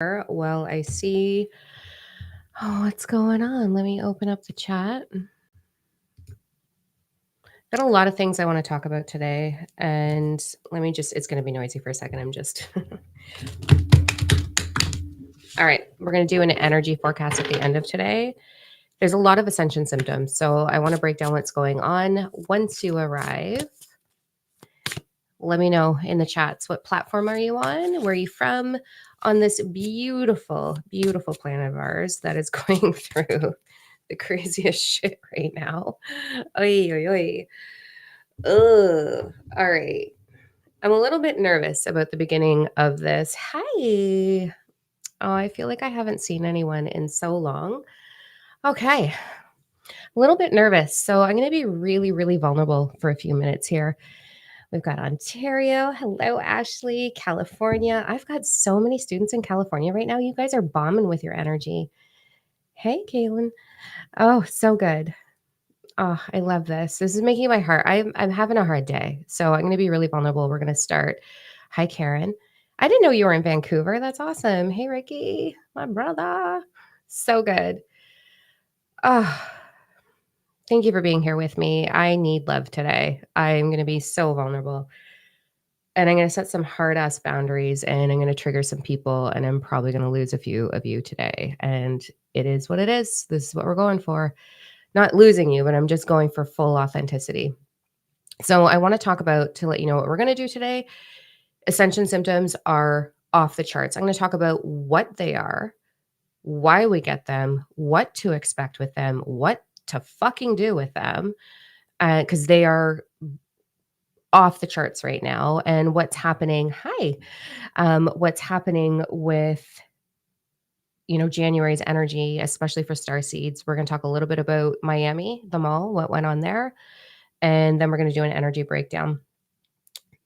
Well, I see. Oh, what's going on? Let me open up the chat. Got a lot of things I want to talk about today. And let me just, it's going to be noisy for a second. I'm just. All right. We're going to do an energy forecast at the end of today. There's a lot of ascension symptoms. So I want to break down what's going on. Once you arrive, let me know in the chats what platform are you on? Where are you from on this beautiful, beautiful planet of ours that is going through the craziest shit right now. Oy, oy, oy. Ugh. All right. I'm a little bit nervous about the beginning of this. Hi. Oh, I feel like I haven't seen anyone in so long. Okay. A little bit nervous. So I'm going to be really, really vulnerable for a few minutes here. We've got Ontario. Hello, Ashley. California. I've got so many students in California right now. You guys are bombing with your energy. Hey, Kaylin. Oh, so good. Oh, I love this. This is making my heart. I'm having a hard day. So I'm going to be really vulnerable. We're going to start. Hi, Karen. I didn't know you were in Vancouver. That's awesome. Hey, Ricky, my brother. So good. Oh, thank you for being here with me. I need love today. I'm going to be so vulnerable. And I'm going to set some hard ass boundaries and I'm going to trigger some people. And I'm probably going to lose a few of you today. And it is what it is. This is what we're going for. Not losing you, but I'm just going for full authenticity. So I want to talk about, to let you know what we're going to do today. Ascension symptoms are off the charts. I'm going to talk about what they are, why we get them, what to expect with them, what to fucking do with them, because they are off the charts right now. And what's happening? Hi, what's happening with January's energy, especially for star seeds. We're going to talk a little bit about Miami, the mall, what went on there, and then we're going to do an energy breakdown.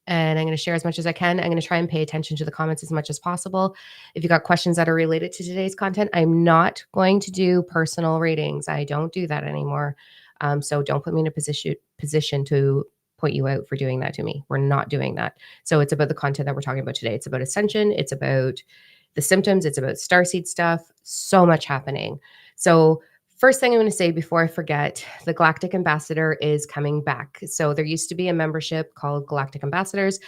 And I'm going to share as much as I can. I'm going to try and pay attention to the comments as much as possible. If you got questions that are related to today's content, I'm not going to do personal readings. I don't do that anymore. So don't put me in a position to point you out for doing that to me. We're not doing that. So it's about the content that we're talking about today. It's about ascension. It's about the symptoms. It's about starseed stuff. So much happening. So first thing I'm going to say before I forget, the Galactic Ambassador is coming back. So there used to be a membership called Galactic Ambassadors.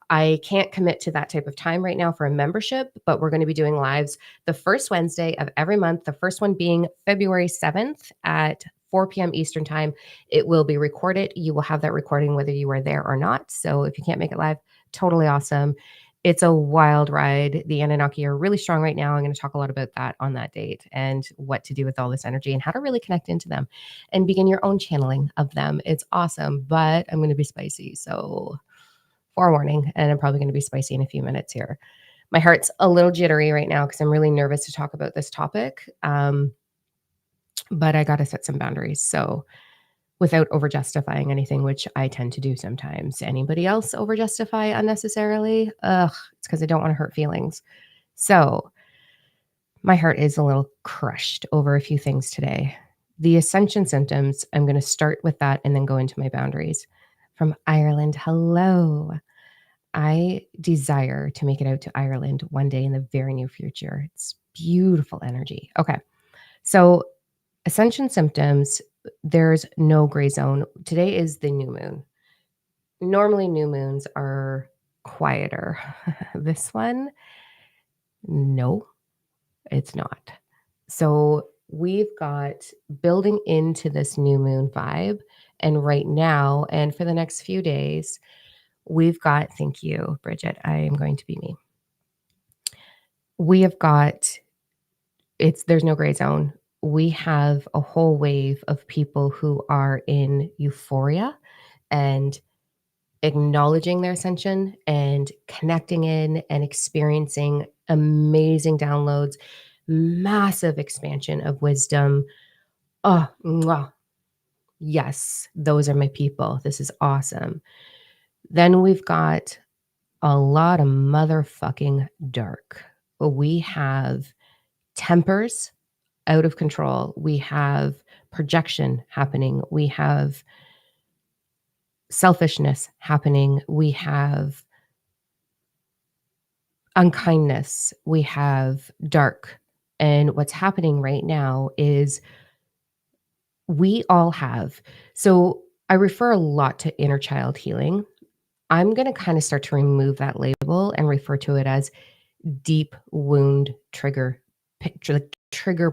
I can't commit to that type of time right now for a membership, but we're going to be doing lives the first Wednesday of every month. The first one being February 7th at 4 p.m. Eastern time. It will be recorded. You will have that recording whether you are there or not. So if you can't make it live, totally awesome. It's a wild ride. The Anunnaki are really strong right now. I'm going to talk a lot about that on that date and what to do with all this energy and how to really connect into them and begin your own channeling of them. It's awesome, but I'm going to be spicy. So forewarning, and I'm probably going to be spicy in a few minutes here. My heart's a little jittery right now because I'm really nervous to talk about this topic. But I got to set some boundaries. So without over justifying anything, which I tend to do sometimes. Anybody else over justify unnecessarily? Ugh, it's because I don't want to hurt feelings. So my heart is a little crushed over a few things today. The ascension symptoms, I'm going to start with that and then go into my boundaries. From Ireland, hello. I desire to make it out to Ireland one day in the very near future. It's beautiful energy. Okay. So ascension symptoms, there's no gray zone. Today is the new moon. Normally, new moons are quieter. This one, no, it's not. So we've got building into this new moon vibe. And right now, and for the next few days, we've got, thank you, Bridget, I am going to be me. We have got, there's no gray zone. We have a whole wave of people who are in euphoria and acknowledging their ascension and connecting in and experiencing amazing downloads, massive expansion of wisdom. Oh, mwah. Yes, those are my people. This is awesome. Then we've got a lot of motherfucking dark. We have tempers out of control. We have projection happening. We have selfishness happening. We have unkindness, we have dark. And what's happening right now is we all have. So I refer a lot to inner child healing. I'm going to kind of start to remove that label and refer to it as deep wound trigger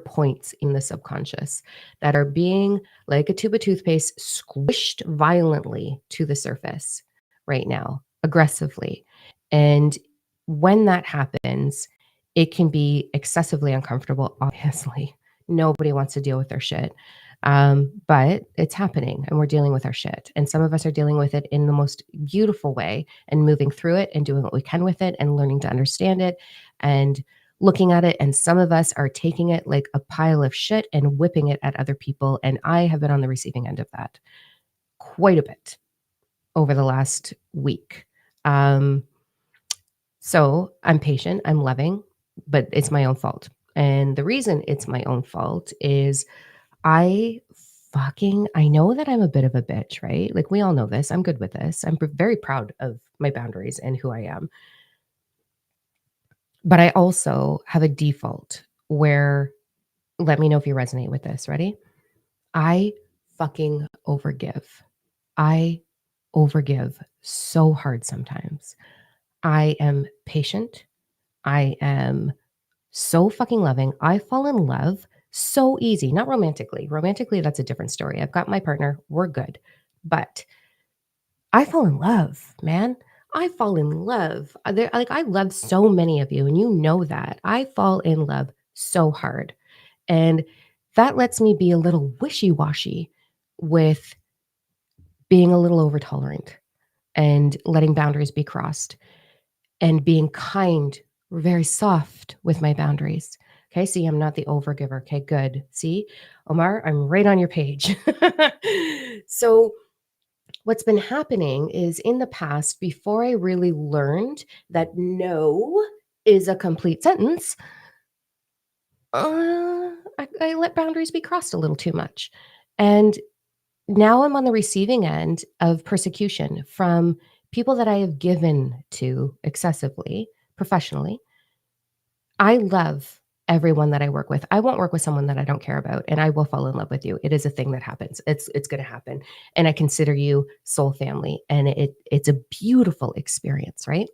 points in the subconscious that are being, like a tube of toothpaste, squished violently to the surface right now, aggressively. And when that happens, it can be excessively uncomfortable, obviously. Nobody wants to deal with their shit. But it's happening and we're dealing with our shit. And some of us are dealing with it in the most beautiful way and moving through it and doing what we can with it and learning to understand it and looking at it. And some of us are taking it like a pile of shit and whipping it at other people. And I have been on the receiving end of that quite a bit over the last week. So I'm patient, I'm loving, but it's my own fault. And the reason it's my own fault is I I know that I'm a bit of a bitch, right? Like we all know this. I'm good with this. Very proud of my boundaries and who I am. But I also have a default where, let me know if you resonate with this. Ready? I fucking overgive. I overgive so hard sometimes. I am patient. I am so fucking loving. I fall in love so easy, not romantically. Romantically, that's a different story. I've got my partner, we're good. But I fall in love, man. I fall in love. Like I love so many of you, and you know that. I fall in love so hard. And that lets me be a little wishy-washy with being a little over tolerant and letting boundaries be crossed and being kind, very soft with my boundaries. Okay, see, I'm not the overgiver. Okay, good. See, Omar, I'm right on your page. So, what's been happening is in the past, before I really learned that no is a complete sentence, I let boundaries be crossed a little too much. And now I'm on the receiving end of persecution from people that I have given to excessively, professionally. I love everyone that I work with. I won't work with someone that I don't care about, and I will fall in love with you. It is a thing that happens. It's going to happen, and I consider you soul family, and it's a beautiful experience, right?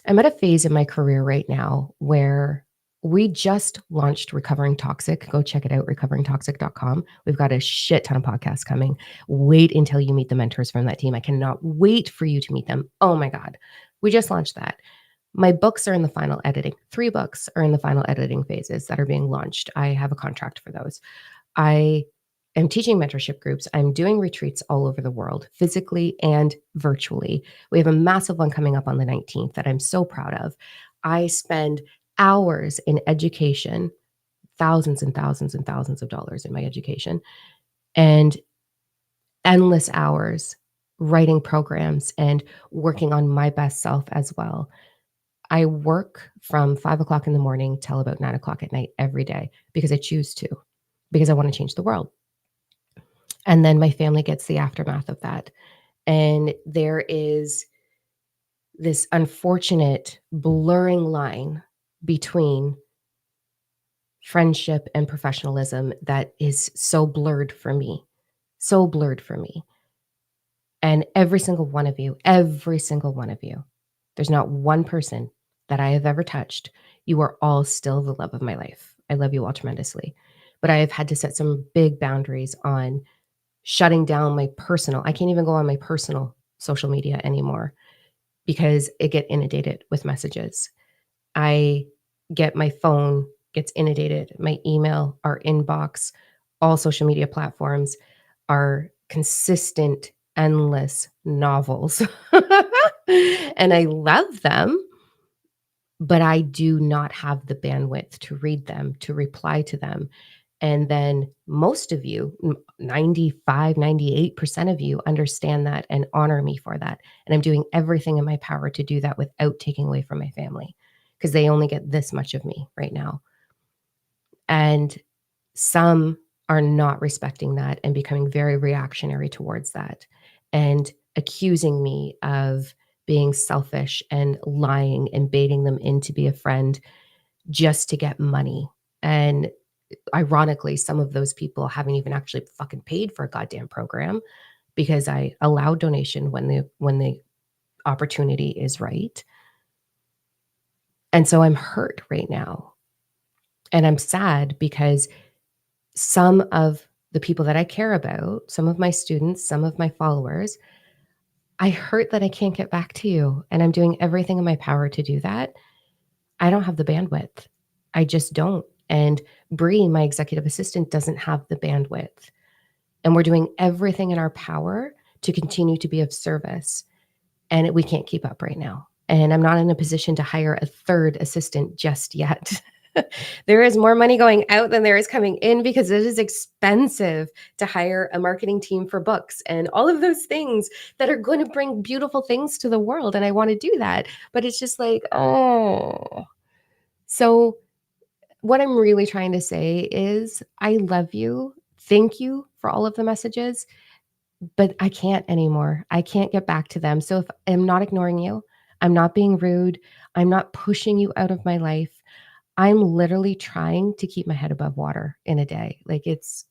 I'm at a phase in my career right now where we just launched Recovering Toxic. Go check it out, recoveringtoxic.com. We've got a shit ton of podcasts coming. Wait until you meet the mentors from that team. I cannot wait for you to meet them. Oh my God. We just launched that. My books are in the final editing. 3 books are in the final editing phases that are being launched. I have a contract for those. I am teaching mentorship groups. I'm doing retreats all over the world, physically and virtually. We have a massive one coming up on the 19th that I'm so proud of. I spend hours in education, thousands and thousands and thousands of dollars in my education, and endless hours writing programs and working on my best self as well. I work from 5 o'clock in the morning till about 9 o'clock at night every day because I choose to, because I want to change the world. And then my family gets the aftermath of that. And there is this unfortunate blurring line between friendship and professionalism that is so blurred for me, so blurred for me. And every single one of you, there's not one person that I have ever touched. You are all still the love of my life. I love you all tremendously. But I have had to set some big boundaries on shutting down my personal. I can't even go on my personal social media anymore because it get inundated with messages. I get my phone gets inundated, my email, our inbox, all social media platforms are consistent, endless novels. And I love them, but I do not have the bandwidth to read them, to reply to them. And then most of you, 95, 98% of you understand that and honor me for that. And I'm doing everything in my power to do that without taking away from my family because they only get this much of me right now. And some are not respecting that and becoming very reactionary towards that and accusing me of being selfish and lying and baiting them in to be a friend just to get money. And ironically, some of those people haven't even actually fucking paid for a goddamn program because I allow donation when the opportunity is right. And so I'm hurt right now. And I'm sad because some of the people that I care about, some of my students, some of my followers, I hurt that I can't get back to you. And I'm doing everything in my power to do that. I don't have the bandwidth. I just don't. And Bree, my executive assistant, doesn't have the bandwidth. And we're doing everything in our power to continue to be of service. And we can't keep up right now. And I'm not in a position to hire a third assistant just yet. There is more money going out than there is coming in because it is expensive to hire a marketing team for books and all of those things that are going to bring beautiful things to the world. And I want to do that. But it's just like, oh. So, what I'm really trying to say is, I love you. Thank you for all of the messages, but I can't anymore. I can't get back to them. So if I'm not ignoring you, I'm not being rude, I'm not pushing you out of my life. I'm literally trying to keep my head above water in a day. Like it's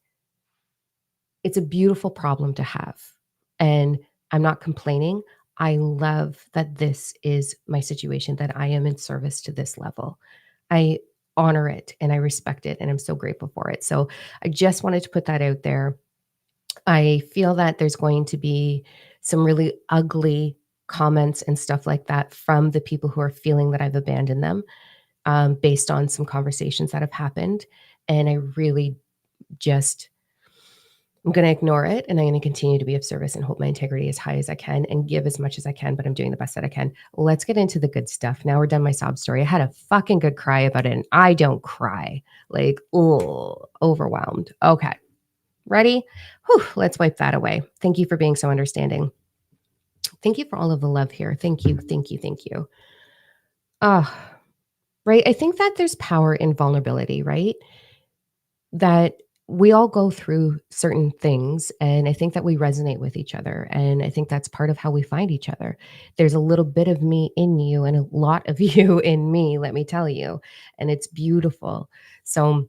a beautiful problem to have. And I'm not complaining. I love that this is my situation, that I am in service to this level. I honor it and I respect it and I'm so grateful for it. So I just wanted to put that out there. I feel that there's going to be some really ugly comments and stuff like that from the people who are feeling that I've abandoned them, based on some conversations that have happened. And I really just, I'm going to ignore it and I'm going to continue to be of service and hold my integrity as high as I can and give as much as I can, but I'm doing the best that I can. Let's get into the good stuff. Now we're done my sob story. I had a fucking good cry about it and I don't cry. Like, oh, overwhelmed. Okay. Ready? Whew, let's wipe that away. Thank you for being so understanding. Thank you for all of the love here. Thank you. Thank you. Thank you. Oh, right. I think that there's power in vulnerability, right? That we all go through certain things. And I think that we resonate with each other. And I think that's part of how we find each other. There's a little bit of me in you and a lot of you in me, let me tell you. And it's beautiful. So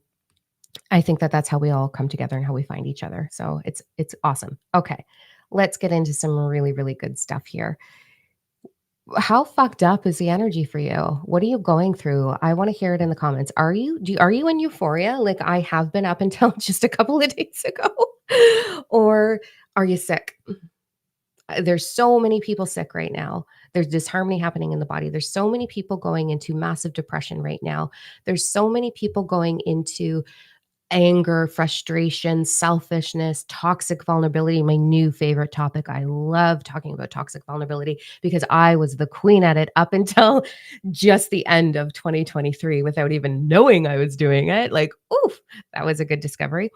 I think that that's how we all come together and how we find each other. So it's awesome. Okay. Let's get into some really, really good stuff here. How fucked up is the energy for you? What are you going through? I want to hear it in the comments. Are you in euphoria like I have been up until just a couple of days ago? Or are you sick? There's so many people sick right now. There's disharmony happening in the body. There's so many people going into massive depression right now. There's so many people going into anger, frustration, selfishness, toxic vulnerability, my new favorite topic. I love talking about toxic vulnerability because I was the queen at it up until just the end of 2023 without even knowing I was doing it. Like, oof, that was a good discovery.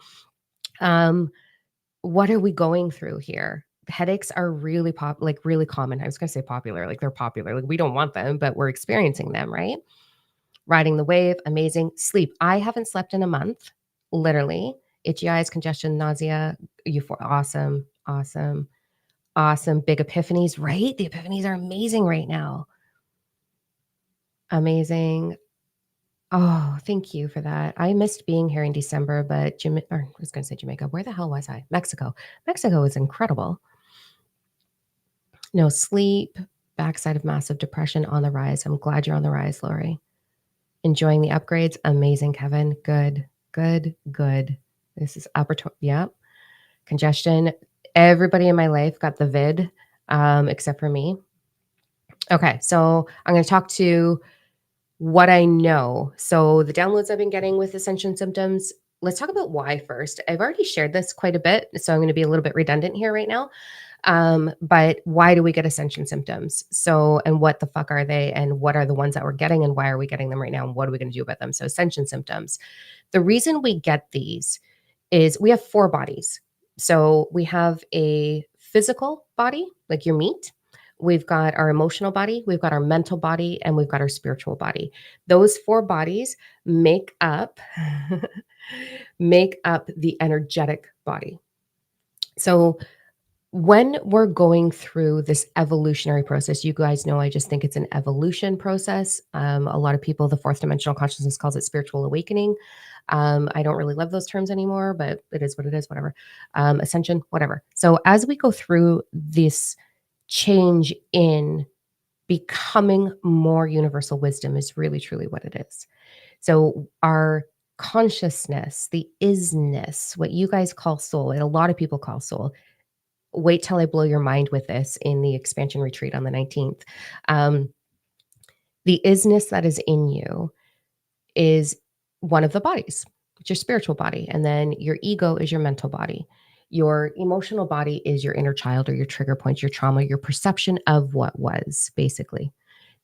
What are we going through here? Headaches are really really common. I was going to say popular, like they're popular. Like we don't want them, but we're experiencing them, right? Riding the wave, amazing. Sleep. I haven't slept in a month, literally. Itchy eyes, congestion, nausea, euphoria. Awesome, awesome, awesome. Big epiphanies, right? The epiphanies are amazing right now. Amazing. Oh, thank you for that. I missed being here in December, but I was going to say Jamaica. Where the hell was I? Mexico. Mexico is incredible. No sleep, backside of massive depression on the rise. I'm glad you're on the rise, Lori. Enjoying the upgrades. Amazing, Kevin. Good, good, good. This is yeah. Congestion. Everybody in my life got the vid, except for me. Okay, so I'm going to talk to what I know. So the downloads I've been getting with Ascension symptoms. Let's talk about why first. I've already shared this quite a bit, so I'm going to be a little bit redundant here right now. But why do we get Ascension symptoms? So, and what the fuck are they? And what are the ones that we're getting? And why are we getting them right now? And what are we going to do about them? So, Ascension symptoms. The reason we get these is we have 4 bodies. So, we have a physical body, like your meat. We've got our emotional body, we've got our mental body, and we've got our spiritual body. Those 4 bodies make up make up the energetic body. So When we're going through this evolutionary process, you guys know I just think it's an evolution process. A lot of people, the fourth dimensional consciousness calls it spiritual awakening. I don't really love those terms anymore, but it is what it is, whatever. Ascension, whatever. So as we go through this change in becoming more universal wisdom, is really truly what it is. So our consciousness, the isness, what you guys call soul, and a lot of people call soul. Wait till I blow your mind with this in the expansion retreat on the 19th. Um, the isness that is in you is one of the bodies. It's your spiritual body. And then your ego is your mental body. Your emotional body is your inner child or your trigger points, your trauma, your perception of what was, basically.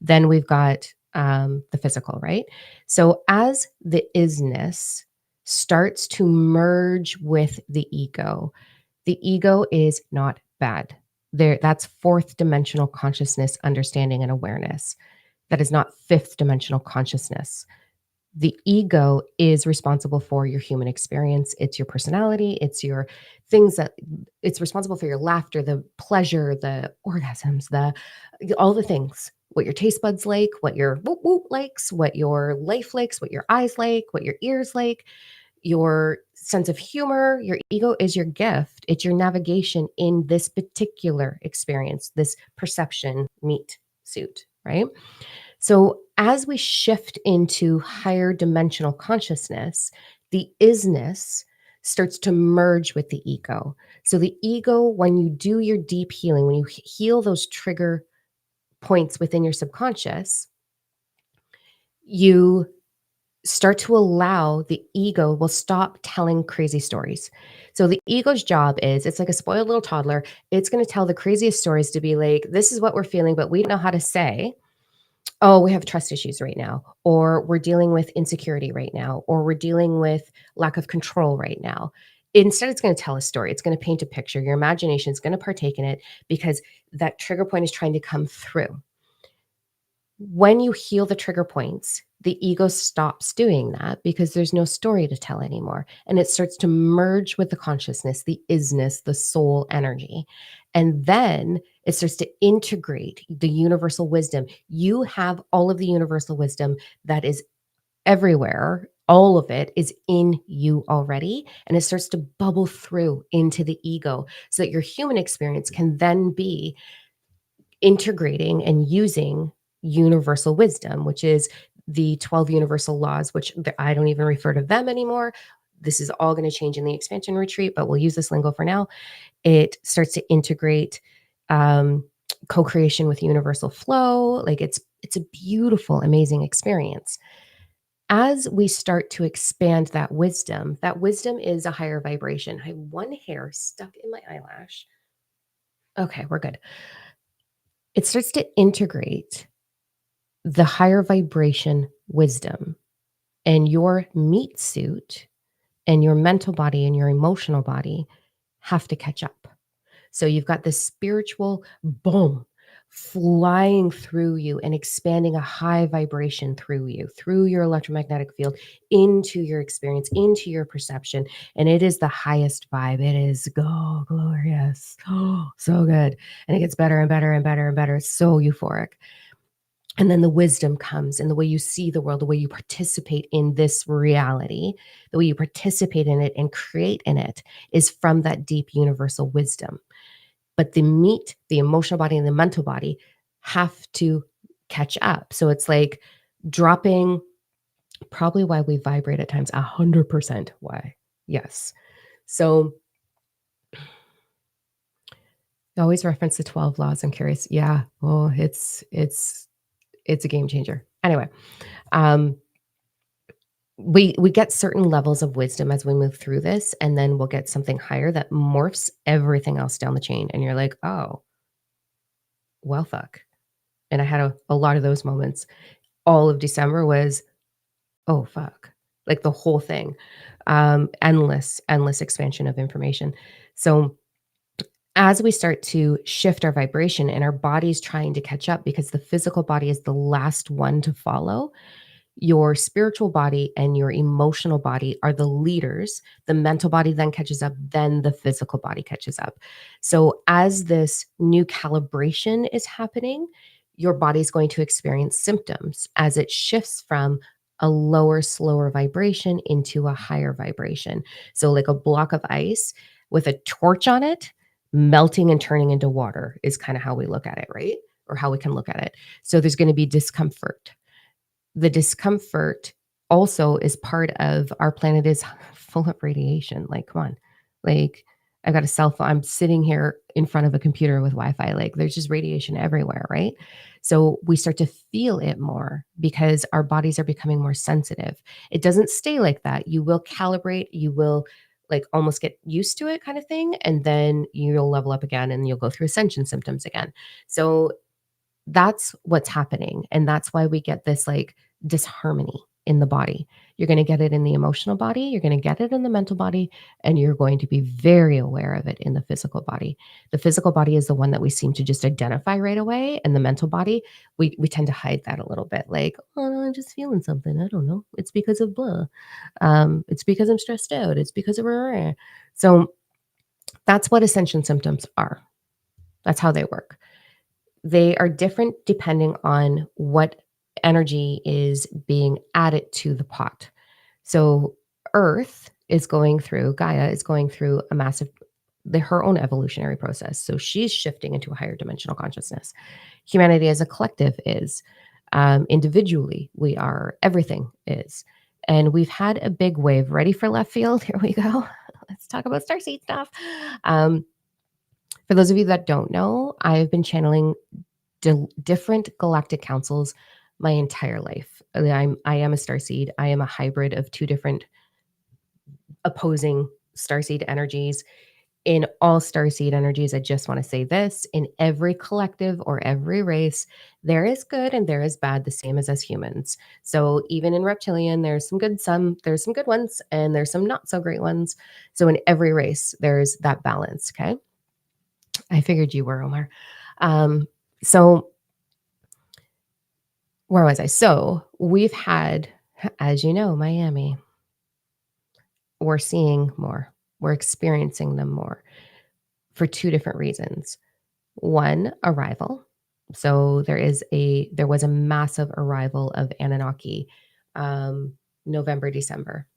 Then we've got the physical, right? So as the isness starts to merge with the ego is not bad. That's fourth dimensional consciousness, understanding, and awareness. That is not fifth dimensional consciousness. The ego is responsible for your human experience. It's your personality. It's your things that it's responsible for your laughter, the pleasure, the orgasms, all the things. What your taste buds like, what your whoop whoop likes, what your life likes, what your eyes like, what your ears like, your sense of humor. Your ego is your gift. It's your navigation in this particular experience, this perception meet suit, right? So as we shift into higher dimensional consciousness, the isness starts to merge with the ego. So the ego, when you do your deep healing, when you heal those trigger points within your subconscious, you start to allow the ego will stop telling crazy stories. So the ego's job is it's like a spoiled little toddler. It's going to tell the craziest stories to be like, this is what we're feeling, but we don't know how to say, oh, we have trust issues right now, or we're dealing with insecurity right now, or we're dealing with lack of control right now. Instead, it's going to tell a story. It's going to paint a picture. Your imagination is going to partake in it because that trigger point is trying to come through. When you heal the trigger points, the ego stops doing that because there's no story to tell anymore. And it starts to merge with the consciousness, the isness, the soul energy. And then it starts to integrate the universal wisdom. You have all of the universal wisdom that is everywhere. All of it is in you already. And it starts to bubble through into the ego so that your human experience can then be integrating and using universal wisdom, which is the 12 universal laws, which I don't even refer to them anymore. This is all going to change in the expansion retreat, but we'll use this lingo for now. It starts to integrate co-creation with universal flow. Like it's a beautiful, amazing experience. As we start to expand that wisdom is a higher vibration. I have one hair stuck in my eyelash. Okay, we're good. It starts to integrate the higher vibration wisdom, and your meat suit and your mental body and your emotional body have to catch up. So you've got this spiritual boom flying through you and expanding a high vibration through you, through your electromagnetic field, into your experience, into your perception. And it is the highest vibe. It is glorious. Oh, so good. And it gets better and better and better and better. It's so euphoric. And then the wisdom comes in the way you see the world, the way you participate in this reality, the way you participate in it and create in it is from that deep universal wisdom. But the meat, the emotional body, and the mental body have to catch up. So it's like dropping, probably why we vibrate at times, 100% why. Yes. So I always reference the 12 laws. I'm curious. Yeah. Well, it's a game changer. Anyway, um, we get certain levels of wisdom as we move through this, and then we'll get something higher that morphs everything else down the chain. And you're like, oh, well, fuck. And I had a lot of those moments. All of December was, oh, fuck. Like the whole thing. Endless expansion of information. So as we start to shift our vibration and our body's trying to catch up because the physical body is the last one to follow, Your spiritual body and your emotional body are the leaders. The mental body then catches up, then the physical body catches up. So, as this new calibration is happening, your body's going to experience symptoms as it shifts from a lower, slower vibration into a higher vibration. So, like a block of ice with a torch on it, melting and turning into water is kind of how we look at it, right? Or how we can look at it. So, there's going to be discomfort. The discomfort also is part of our planet is full of radiation. Like, come on. Like, I got a cell phone. I'm sitting here in front of a computer with Wi-Fi. Like, there's just radiation everywhere, right? So we start to feel it more because our bodies are becoming more sensitive. It doesn't stay like that. You will calibrate, you will like almost get used to it kind of thing. And then you'll level up again and you'll go through ascension symptoms again. So that's what's happening. And that's why we get this like disharmony in the body. You're going to get it in the emotional body, you're going to get it in the mental body, and you're going to be very aware of it in the physical body. The physical body is the one that we seem to just identify right away. And the mental body, we tend to hide that a little bit. Like, oh, I'm just feeling something. I don't know. It's because of blah. It's because I'm stressed out. It's because of rah. So that's what ascension symptoms are. That's how they work. They are different depending on what energy is being added to the pot. So Earth is going through, Gaia is going through a massive, her own evolutionary process. So she's shifting into a higher dimensional consciousness. Humanity as a collective is. Individually, we are. Everything is. And we've had a big wave. Ready for left field? Here we go. Let's talk about starseed stuff. For those of you that don't know, I've been channeling different galactic councils my entire life. I am a starseed. I am a hybrid of two different opposing starseed energies. In all starseed energies, I just want to say this: in every collective or every race, there is good and there is bad, the same as us humans. So even in reptilian, there's some good ones, and there's some not so great ones. So in every race, there's that balance. Okay. I figured you were, Omar. So where was I? So we've had, as you know, Miami. We're seeing more. We're experiencing them more for two different reasons. One, arrival. So there was a massive arrival of Anunnaki, November, December,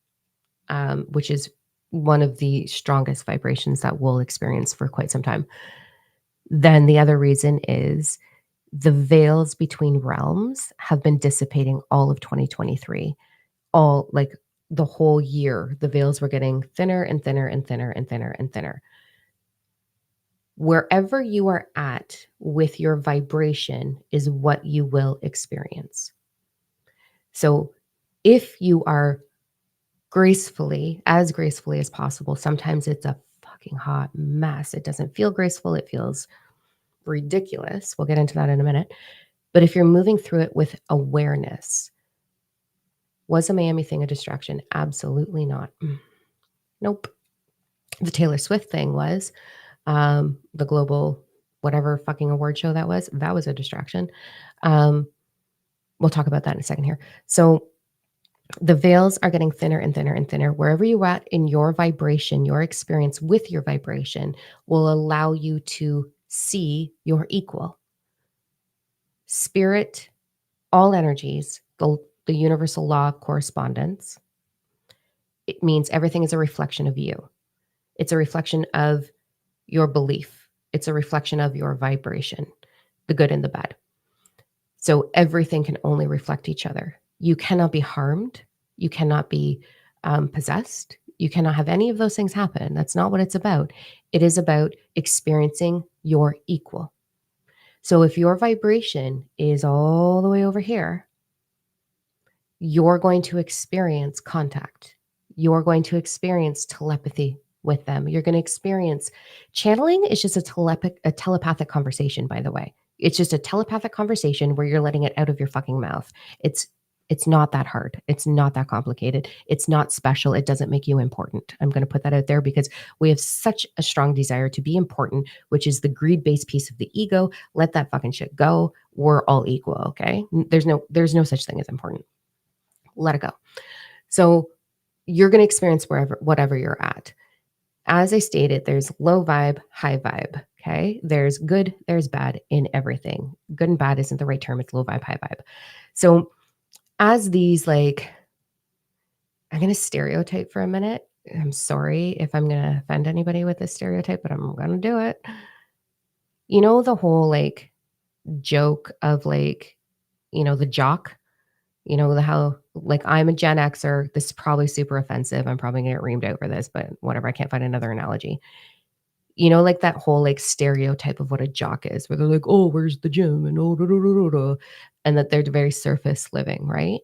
which is one of the strongest vibrations that we'll experience for quite some time. Then the other reason is the veils between realms have been dissipating all of 2023. All like the whole year, the veils were getting thinner and thinner and thinner and thinner and thinner. Wherever you are at with your vibration is what you will experience. So if you are as gracefully as possible, sometimes it's a fucking hot mess. It doesn't feel graceful. It feels ridiculous. We'll get into that in a minute. But if you're moving through it with awareness, was the Miami thing a distraction? Absolutely not. Nope. The Taylor Swift thing was. The global whatever fucking award show that was a distraction. We'll talk about that in a second here. So the veils are getting thinner and thinner and thinner. Wherever you're at in your vibration, your experience with your vibration will allow you to see your equal. Spirit, all energies, the universal law of correspondence. It means everything is a reflection of you. It's a reflection of your belief. It's a reflection of your vibration, the good and the bad. So everything can only reflect each other. You cannot be harmed. You cannot be possessed. You cannot have any of those things happen. That's not what it's about. It is about experiencing your equal. So if your vibration is all the way over here, you're going to experience contact. You're going to experience telepathy with them. You're going to experience channeling is just a telepathic conversation, by the way. It's just a telepathic conversation where you're letting it out of your fucking mouth. It's not that hard. It's not that complicated. It's not special. It doesn't make you important. I'm going to put that out there because we have such a strong desire to be important, which is the greed-based piece of the ego. Let that fucking shit go. We're all equal, okay? There's no such thing as important. let it go. So you're going to experience whatever you're at. As I stated, there's low vibe, high vibe. Okay. There's good, there's bad in everything. Good and bad isn't the right term. It's low vibe, high vibe. So as these, like, I'm going to stereotype for a minute. I'm sorry if I'm going to offend anybody with this stereotype, but I'm going to do it. You know, the whole like joke of like, the jock, the how like I'm a Gen Xer. This is probably super offensive. I'm probably going to get reamed out for this, but whatever. I can't find another analogy. Like that whole like stereotype of what a jock is, where they're like, oh, where's the gym? And oh, da, da, da, da, da, and that they're very surface living, right?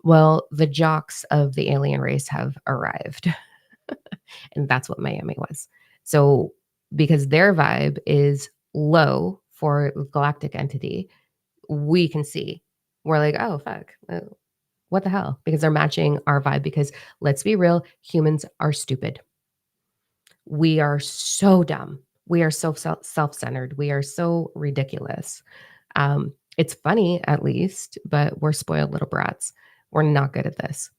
Well, the jocks of the alien race have arrived. And that's what Miami was. So, because their vibe is low for galactic entity, we can see. We're like, oh, fuck. What the hell? Because they're matching our vibe. Because let's be real, humans are stupid. We are so dumb. We are so self-centered. We are so ridiculous. It's funny, at least, but we're spoiled little brats. We're not good at this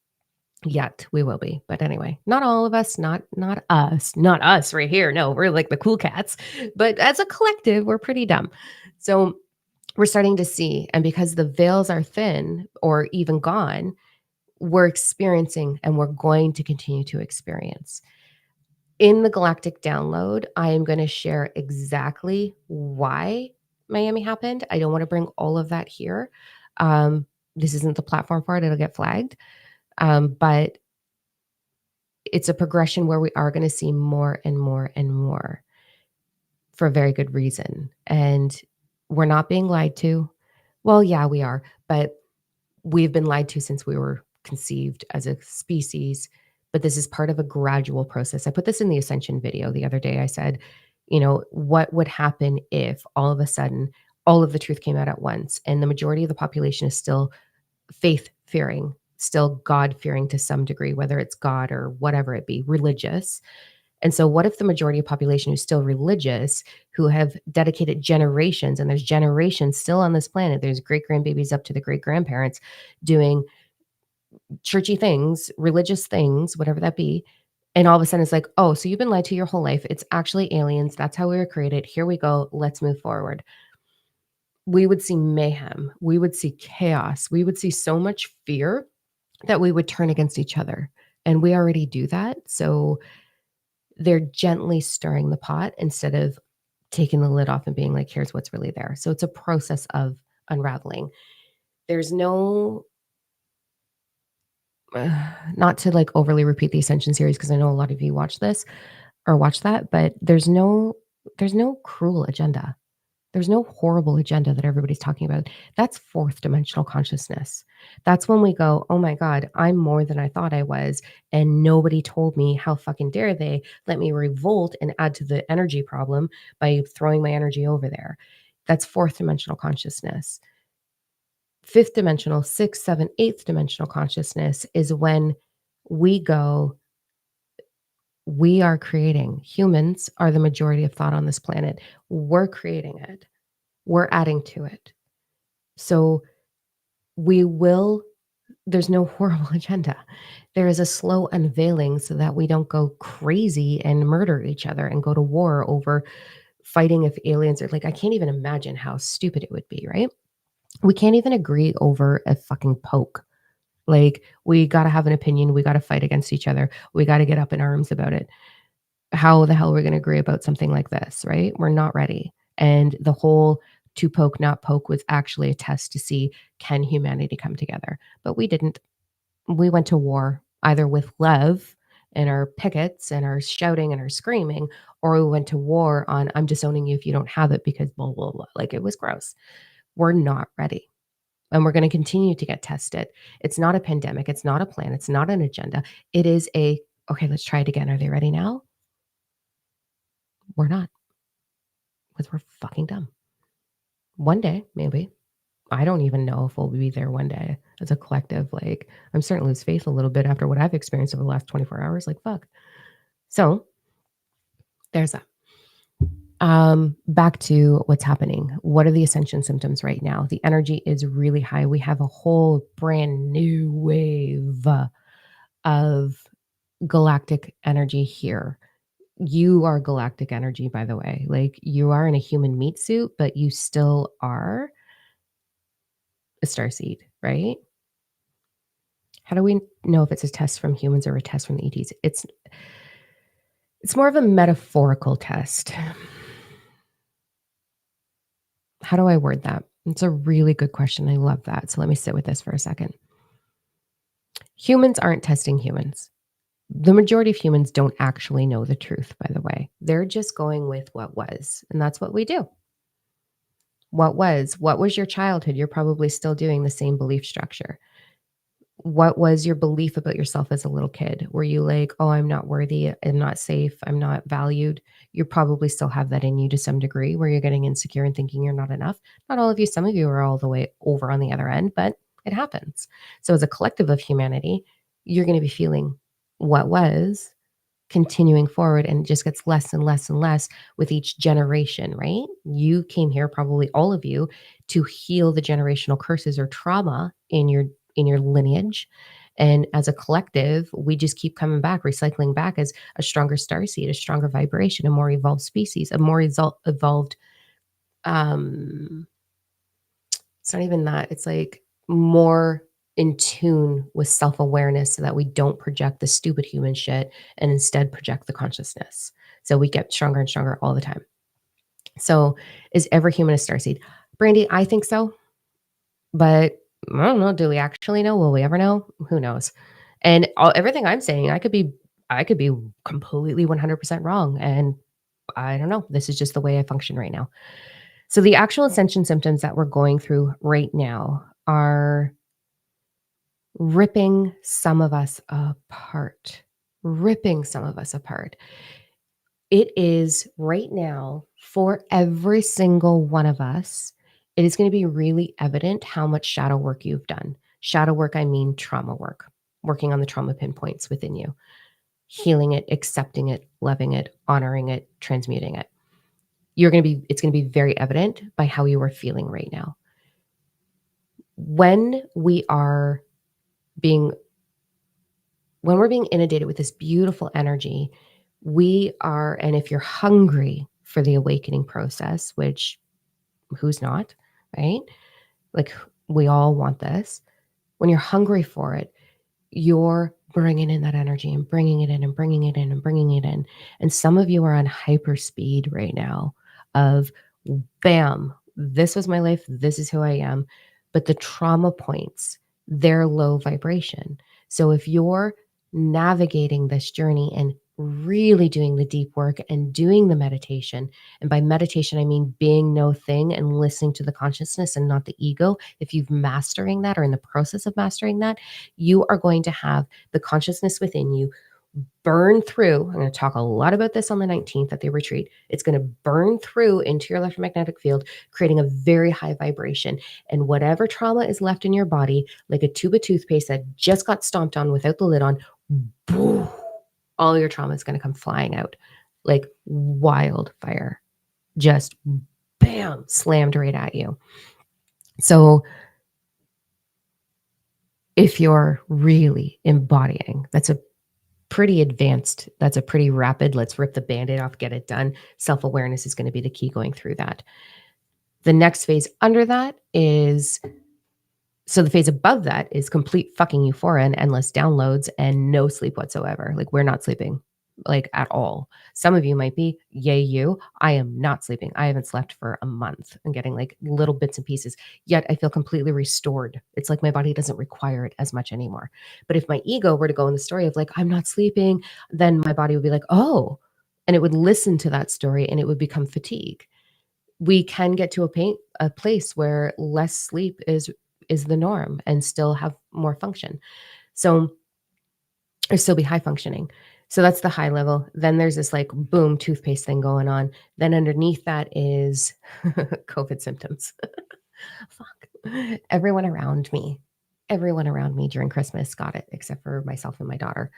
yet. We will be, but anyway, not all of us, not us right here. No, we're like the cool cats, but as a collective, we're pretty dumb. So we're starting to see, and because the veils are thin or even gone, we're experiencing, and we're going to continue to experience. In the galactic download, I am going to share exactly why Miami happened. I don't want to bring all of that here. This isn't the platform for it. It'll get flagged. But it's a progression where we are going to see more and more and more for a very good reason. And we're not being lied to. Well, yeah, we are, but we've been lied to since we were conceived as a species. But this is part of a gradual process. I put this in the Ascension video the other day. I said, what would happen if all of a sudden all of the truth came out at once and the majority of the population is still faith fearing, still God fearing to some degree, whether it's God or whatever it be, religious. And so, what if the majority of population who's still religious, who have dedicated generations, and there's generations still on this planet, there's great grandbabies up to the great grandparents doing churchy things, religious things, whatever that be. And all of a sudden, it's like, oh, so you've been lied to your whole life. It's actually aliens. That's how we were created. Here we go. Let's move forward. We would see mayhem. We would see chaos. We would see so much fear that we would turn against each other. And we already do that. So they're gently stirring the pot instead of taking the lid off and being like, here's what's really there. So it's a process of unraveling. There's no, not to like overly repeat the Ascension series, because I know a lot of you watch this or watch that, but there's no cruel agenda. There's no horrible agenda that everybody's talking about. That's fourth dimensional consciousness. That's when we go, oh my God, I'm more than I thought I was. And nobody told me. How fucking dare they let me revolt and add to the energy problem by throwing my energy over there. That's fourth dimensional consciousness. Fifth dimensional, sixth, seventh, eighth dimensional consciousness is when we go, we are creating. Humans are the majority of thought on this planet. We're creating it. We're adding to it. So there's no horrible agenda. There is a slow unveiling so that we don't go crazy and murder each other and go to war over fighting if aliens are like, I can't even imagine how stupid it would be, right? We can't even agree over a fucking poke. Like, we got to have an opinion. We got to fight against each other. We got to get up in arms about it. How the hell are we going to agree about something like this, right? We're not ready. And the whole to poke, not poke was actually a test to see, can humanity come together? But we didn't. We went to war either with love and our pickets and our shouting and our screaming, or we went to war on, I'm disowning you if you don't have it because blah, blah, blah. Like, it was gross. We're not ready. And we're going to continue to get tested. It's not a pandemic. It's not a plan. It's not an agenda. It is okay, let's try it again. Are they ready now? We're not, because we're fucking dumb. One day, maybe. I don't even know if we'll be there one day as a collective. Like, I'm starting to lose faith a little bit after what I've experienced over the last 24 hours. Like, fuck. So there's that. Back to what's happening. What are the ascension symptoms right now? The energy is really high. We have a whole brand new wave of galactic energy here. You are galactic energy, by the way. Like, you are in a human meat suit, but you still are a starseed, right? How do we know if it's a test from humans or a test from the ETs? It's more of a metaphorical test. How do I word that? It's a really good question. I love that. So let me sit with this for a second. Humans aren't testing humans. The majority of humans don't actually know the truth, by the way. They're just going with what was, and that's what we do. What was your childhood? You're probably still doing the same belief structure. What was your belief about yourself as a little kid? Were you like, "Oh, I'm not worthy, I'm not safe, I'm not valued"? You probably still have that in you to some degree where you're getting insecure and thinking you're not enough. Not all of you, some of you are all the way over on the other end, but it happens. So as a collective of humanity, you're gonna be feeling what was continuing forward, and it just gets less and less and less with each generation, right? You came here, probably all of you, to heal the generational curses or trauma in your lineage. And as a collective, we just keep coming back, recycling back as a stronger starseed, a stronger vibration, a more evolved species, a more evolved um it's not even that. It's like more in tune with self-awareness so that we don't project the stupid human shit and instead project the consciousness. So we get stronger and stronger all the time. So is every human a starseed? Brandy, I think so, but I don't know. Do we actually know? Will we ever know? Who knows? And everything I'm saying, I could be completely 100% wrong. And I don't know. This is just the way I function right now. So the actual ascension symptoms that we're going through right now are ripping some of us apart. Ripping some of us apart. It is right now for every single one of us. It is going to be really evident how much shadow work you've done. Shadow work, I mean trauma work, working on the trauma pinpoints within you, healing it, accepting it, loving it, honoring it, transmuting it. It's going to be very evident by how you are feeling right now. When we are being when we're being inundated with this beautiful energy, and if you're hungry for the awakening process, which who's not, right? Like, we all want this. When you're hungry for it, you're bringing in that energy and bringing it in and bringing it in and bringing it in. And some of you are on hyper speed right now of bam, this was my life. This is who I am. But the trauma points, they're low vibration. So if you're navigating this journey and really doing the deep work and doing the meditation, and by meditation, I mean being no thing and listening to the consciousness and not the ego. If you've mastering that or in the process of mastering that, you are going to have the consciousness within you burn through. I'm going to talk a lot about this on the 19th at the retreat. It's going to burn through into your electromagnetic field, creating a very high vibration. And whatever trauma is left in your body, like a tube of toothpaste that just got stomped on without the lid on, boom, all your trauma is going to come flying out like wildfire. Just bam, slammed right at you. So if you're really embodying, that's a pretty rapid, let's rip the band-aid off, get it done. Self-awareness is going to be the key going through that. The next phase under that is, so the phase above that is complete fucking euphoria and endless downloads and no sleep whatsoever. Like, we're not sleeping, like, at all. Some of you might be, yay you. I am not sleeping. I haven't slept for a month and getting like little bits and pieces, yet I feel completely restored. It's like my body doesn't require it as much anymore. But if my ego were to go in the story of like, I'm not sleeping, then my body would be like, oh, and it would listen to that story and it would become fatigue. We can get to a place where less sleep is the norm and still have more function. So, or still be high functioning. So that's the high level. Then there's this like boom toothpaste thing going on. Then underneath that is COVID symptoms. Fuck. Everyone around me during Christmas got it, except for myself and my daughter.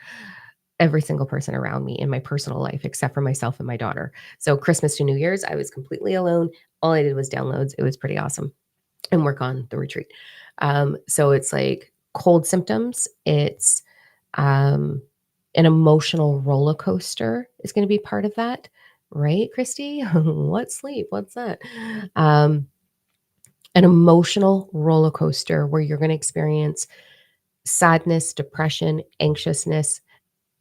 every single person around me in my personal life except for myself and my daughter. So Christmas to New Year's, I was completely alone. All I did was downloads. It was pretty awesome and work on the retreat. So it's like cold symptoms. It's um, an emotional roller coaster is going to be part of that, right, Christy? What sleep? What's that? Um, an emotional roller coaster where you're going to experience sadness, depression, anxiousness.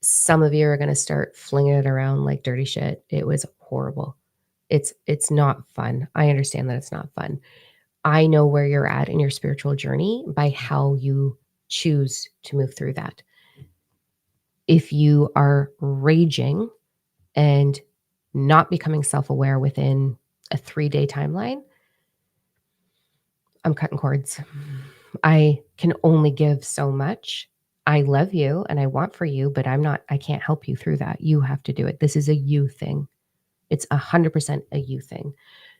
Some of you are going to start flinging it around like dirty shit. It was horrible. It's not fun. I understand that it's not fun. I know where you're at in your spiritual journey by how you choose to move through that. If you are raging and not becoming self-aware within a 3-day timeline, I'm cutting cords. I can only give so much. I love you and I want for you, but I can't help you through that. You have to do it. This is a you thing. It's 100% a you thing.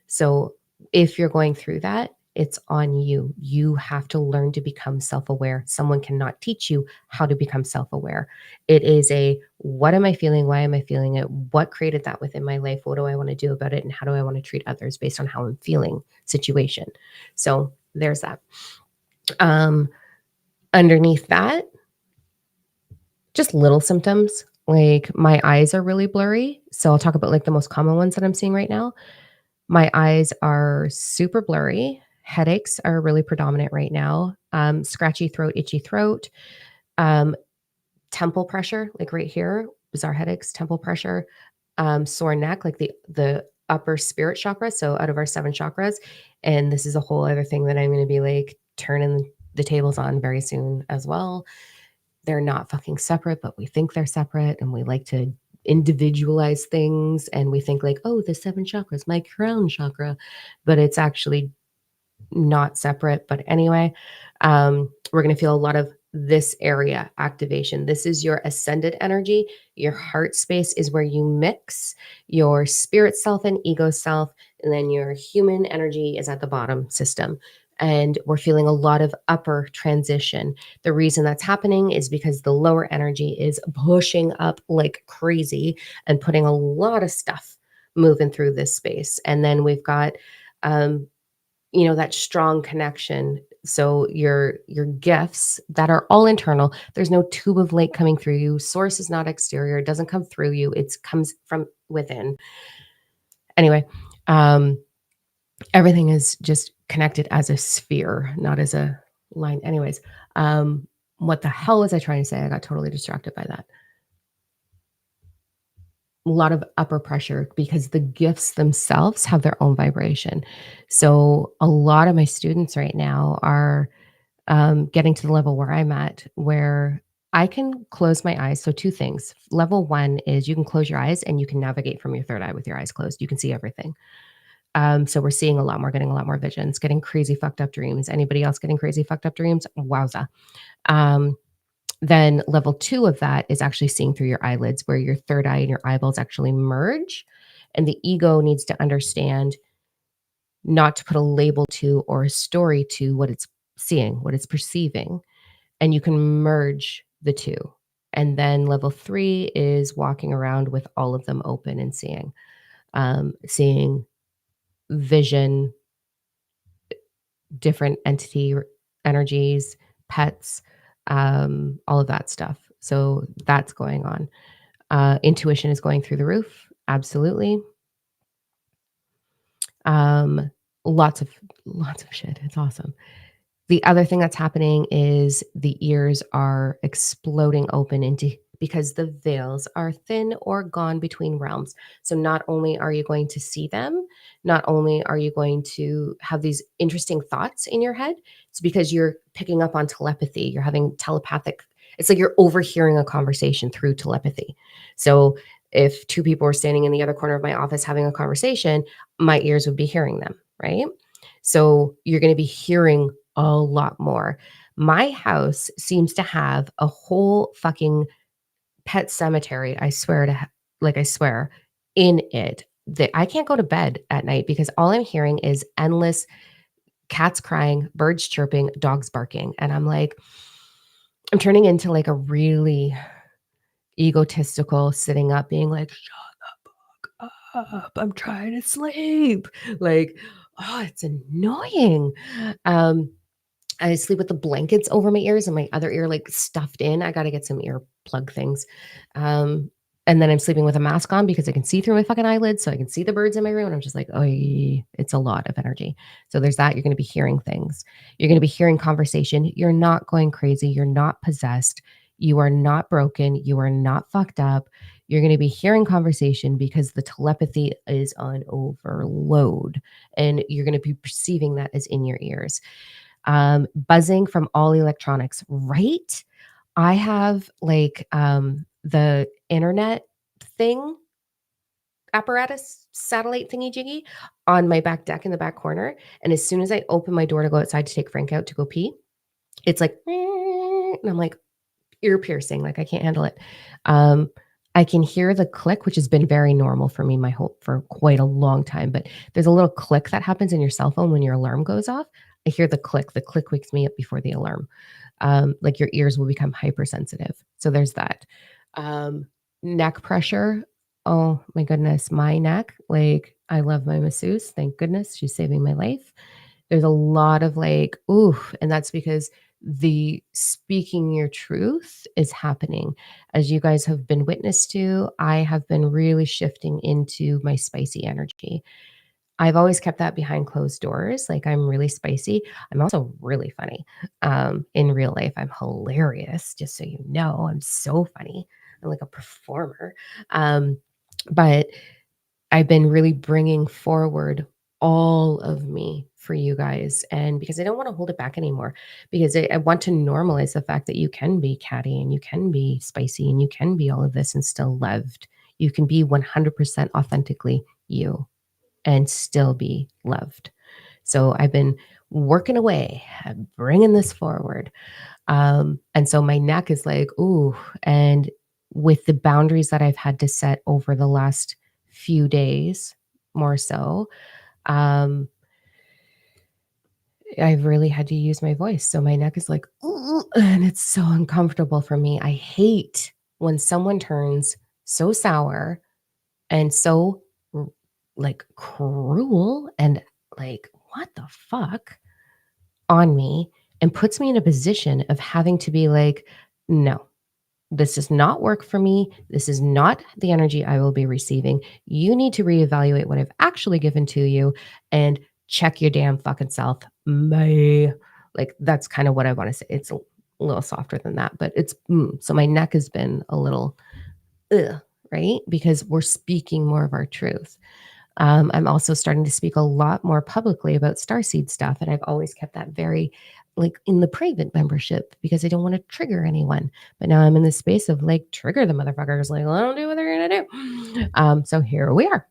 So if you're going through that, it's on you. You have to learn to become self-aware. Someone cannot teach you how to become self-aware. It is a, what am I feeling? Why am I feeling it? What created that within my life? What do I want to do about it? And how do I want to treat others based on how I'm feeling situation? So there's that. Um, Underneath that, just little symptoms. Like my eyes are really blurry. So I'll talk about like the most common ones that I'm seeing right now. My eyes are super blurry. Headaches are really predominant right now. Scratchy throat, itchy throat, um, temple pressure, like right here, bizarre headaches, temple pressure, sore neck, like the upper spirit chakra. So out of our 7 chakras, and this is a whole other thing that I'm going to be like turning the tables on very soon as well. They're not fucking separate, but we think they're separate, and we like to individualize things, and we think like, oh, the 7 chakras, my crown chakra, but it's actually not separate. But anyway, we're going to feel a lot of this area activation. This is your ascended energy. Your heart space is where you mix your spirit self and ego self, and then your human energy is at the bottom system. And we're feeling a lot of upper transition. The reason that's happening is because the lower energy is pushing up like crazy and putting a lot of stuff moving through this space. And then we've got um, that strong connection. So your gifts that are all internal, there's no tube of light coming through you. Source is not exterior. It doesn't come through you. It comes from within. Anyway, everything is just connected as a sphere, not as a line. Anyways, what the hell was I trying to say? I got totally distracted by that. A lot of upper pressure because the gifts themselves have their own vibration. So a lot of my students right now are getting to the level where I'm at, where I can close my eyes. So, 2 things. Level 1 is you can close your eyes and you can navigate from your third eye with your eyes closed. You can see everything. So, we're seeing a lot more, getting a lot more visions, getting crazy fucked up dreams. Anybody else getting crazy fucked up dreams? Wowza. Um, then, level 2 of that is actually seeing through your eyelids, where your third eye and your eyeballs actually merge. And the ego needs to understand not to put a label to or a story to what it's seeing, what it's perceiving, and you can merge the 2. And then level 3 is walking around with all of them open and seeing vision, different energies, pets, all of that stuff. So that's going on. Intuition is going through the roof. Absolutely. Um, lots of shit. It's awesome. The other thing that's happening is the ears are exploding open into because the veils are thin or gone between realms. So not only are you going to see them, not only are you going to have these interesting thoughts in your head, it's because you're picking up on telepathy. You're having telepathic, it's like you're overhearing a conversation through telepathy. So if 2 people were standing in the other corner of my office having a conversation, my ears would be hearing them, right? So you're going to be hearing a lot more. My house seems to have a whole fucking pet cemetery. I swear I swear in it that I can't go to bed at night because all I'm hearing is endless cats crying, birds chirping, dogs barking. And I'm like, I'm turning into like a really egotistical, sitting up, being like, "Shut the fuck up. I'm trying to sleep." Like, oh, it's annoying. Um, I sleep with the blankets over my ears and my other ear like stuffed in. I gotta get some ear plug things. Um, and then I'm sleeping with a mask on because I can see through my fucking eyelids, so I can see the birds in my room. And I'm just like, oh, it's a lot of energy. So there's that. You're gonna be hearing things. You're gonna be hearing conversation. You're not going crazy. You're not possessed. You are not broken. You are not fucked up. You're going to be hearing conversation because the telepathy is on overload and you're going to be perceiving that as in your ears. Buzzing from all electronics, right? I have like the internet thing apparatus, satellite thingy jiggy on my back deck in the back corner. And as soon as I open my door to go outside to take Frank out to go pee, it's like, and I'm like, ear piercing, like I can't handle it. Um, I can hear the click, which has been very normal for me my whole for quite a long time. But there's a little click that happens in your cell phone when your alarm goes off. I hear the click. The click wakes me up before the alarm. Like your ears will become hypersensitive. So there's that. Um, Neck pressure. Oh my goodness, my neck. Like I love my masseuse. Thank goodness she's saving my life. There's a lot of like, ooh, and that's because the speaking your truth is happening. As you guys have been witness to, I have been really shifting into my spicy energy. I've always kept that behind closed doors. Like I'm really spicy. I'm also really funny. In real life, I'm hilarious, just so you know. I'm so funny. I'm like a performer. Um, but I've been really bringing forward all of me for you guys. And because I don't want to hold it back anymore, because I want to normalize the fact that you can be catty and you can be spicy and you can be all of this and still loved. You can be 100% authentically you and still be loved. So I've been working away, bringing this forward. And so my neck is like, ooh. And with the boundaries that I've had to set over the last few days, more so, um, I've really had to use my voice. So my neck is like, ooh, and it's so uncomfortable for me. I hate when someone turns so sour and so like cruel and like, what the fuck on me and puts me in a position of having to be like, no, this does not work for me. This is not the energy I will be receiving. You need to reevaluate what I've actually given to you and check your damn fucking self. Like that's kind of what I want to say. It's a little softer than that, but it's so my neck has been a little right? Because we're speaking more of our truth. I'm also starting to speak a lot more publicly about starseed stuff, and I've always kept that very like in the private membership because I don't want to trigger anyone. But now I'm in this space of like trigger the motherfuckers, like let them do what they're gonna do. So here we are.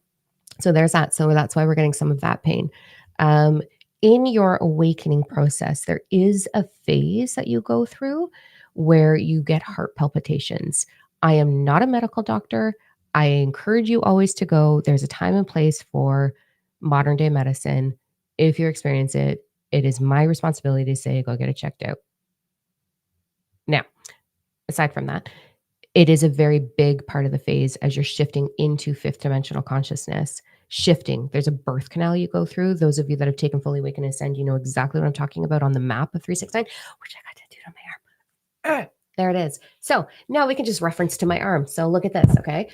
So there's that. So that's why we're getting some of that pain. Um, in your awakening process, there is a phase that you go through where you get heart palpitations. I am not a medical doctor. I encourage you always to go. There's a time and place for modern day medicine. If you experience it, it is my responsibility to say, go get it checked out. Now, aside from that, it is a very big part of the phase as you're shifting into fifth dimensional consciousness. Shifting. There's a birth canal you go through. Those of you that have taken Fully Awaken and Ascend, you know exactly what I'm talking about on the map of 369, which I got tattooed on my arm. There it is. So now we can just reference to my arm. So look at this, okay?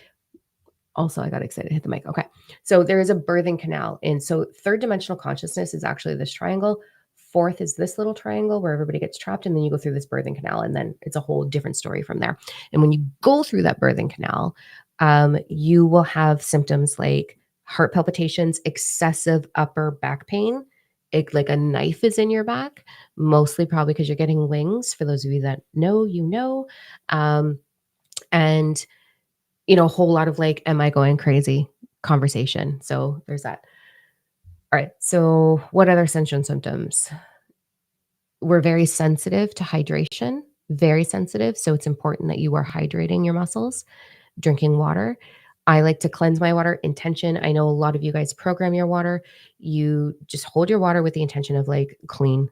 Also, I got excited to hit the mic. Okay. So there is a birthing canal. And so third dimensional consciousness is actually this triangle. Fourth is this little triangle where everybody gets trapped. And then you go through this birthing canal. And then it's a whole different story from there. And when you go through that birthing canal, you will have symptoms like heart palpitations, excessive upper back pain, like a knife is in your back, mostly probably because you're getting wings. For those of you that know, you know. And a whole lot of like, am I going crazy conversation. So there's that. All right. So what other Ascension symptoms? We're very sensitive to hydration, very sensitive. So it's important that you are hydrating your muscles, drinking water. I like to cleanse my water. Intention. I know a lot of you guys program your water. You just hold your water with the intention of like clean.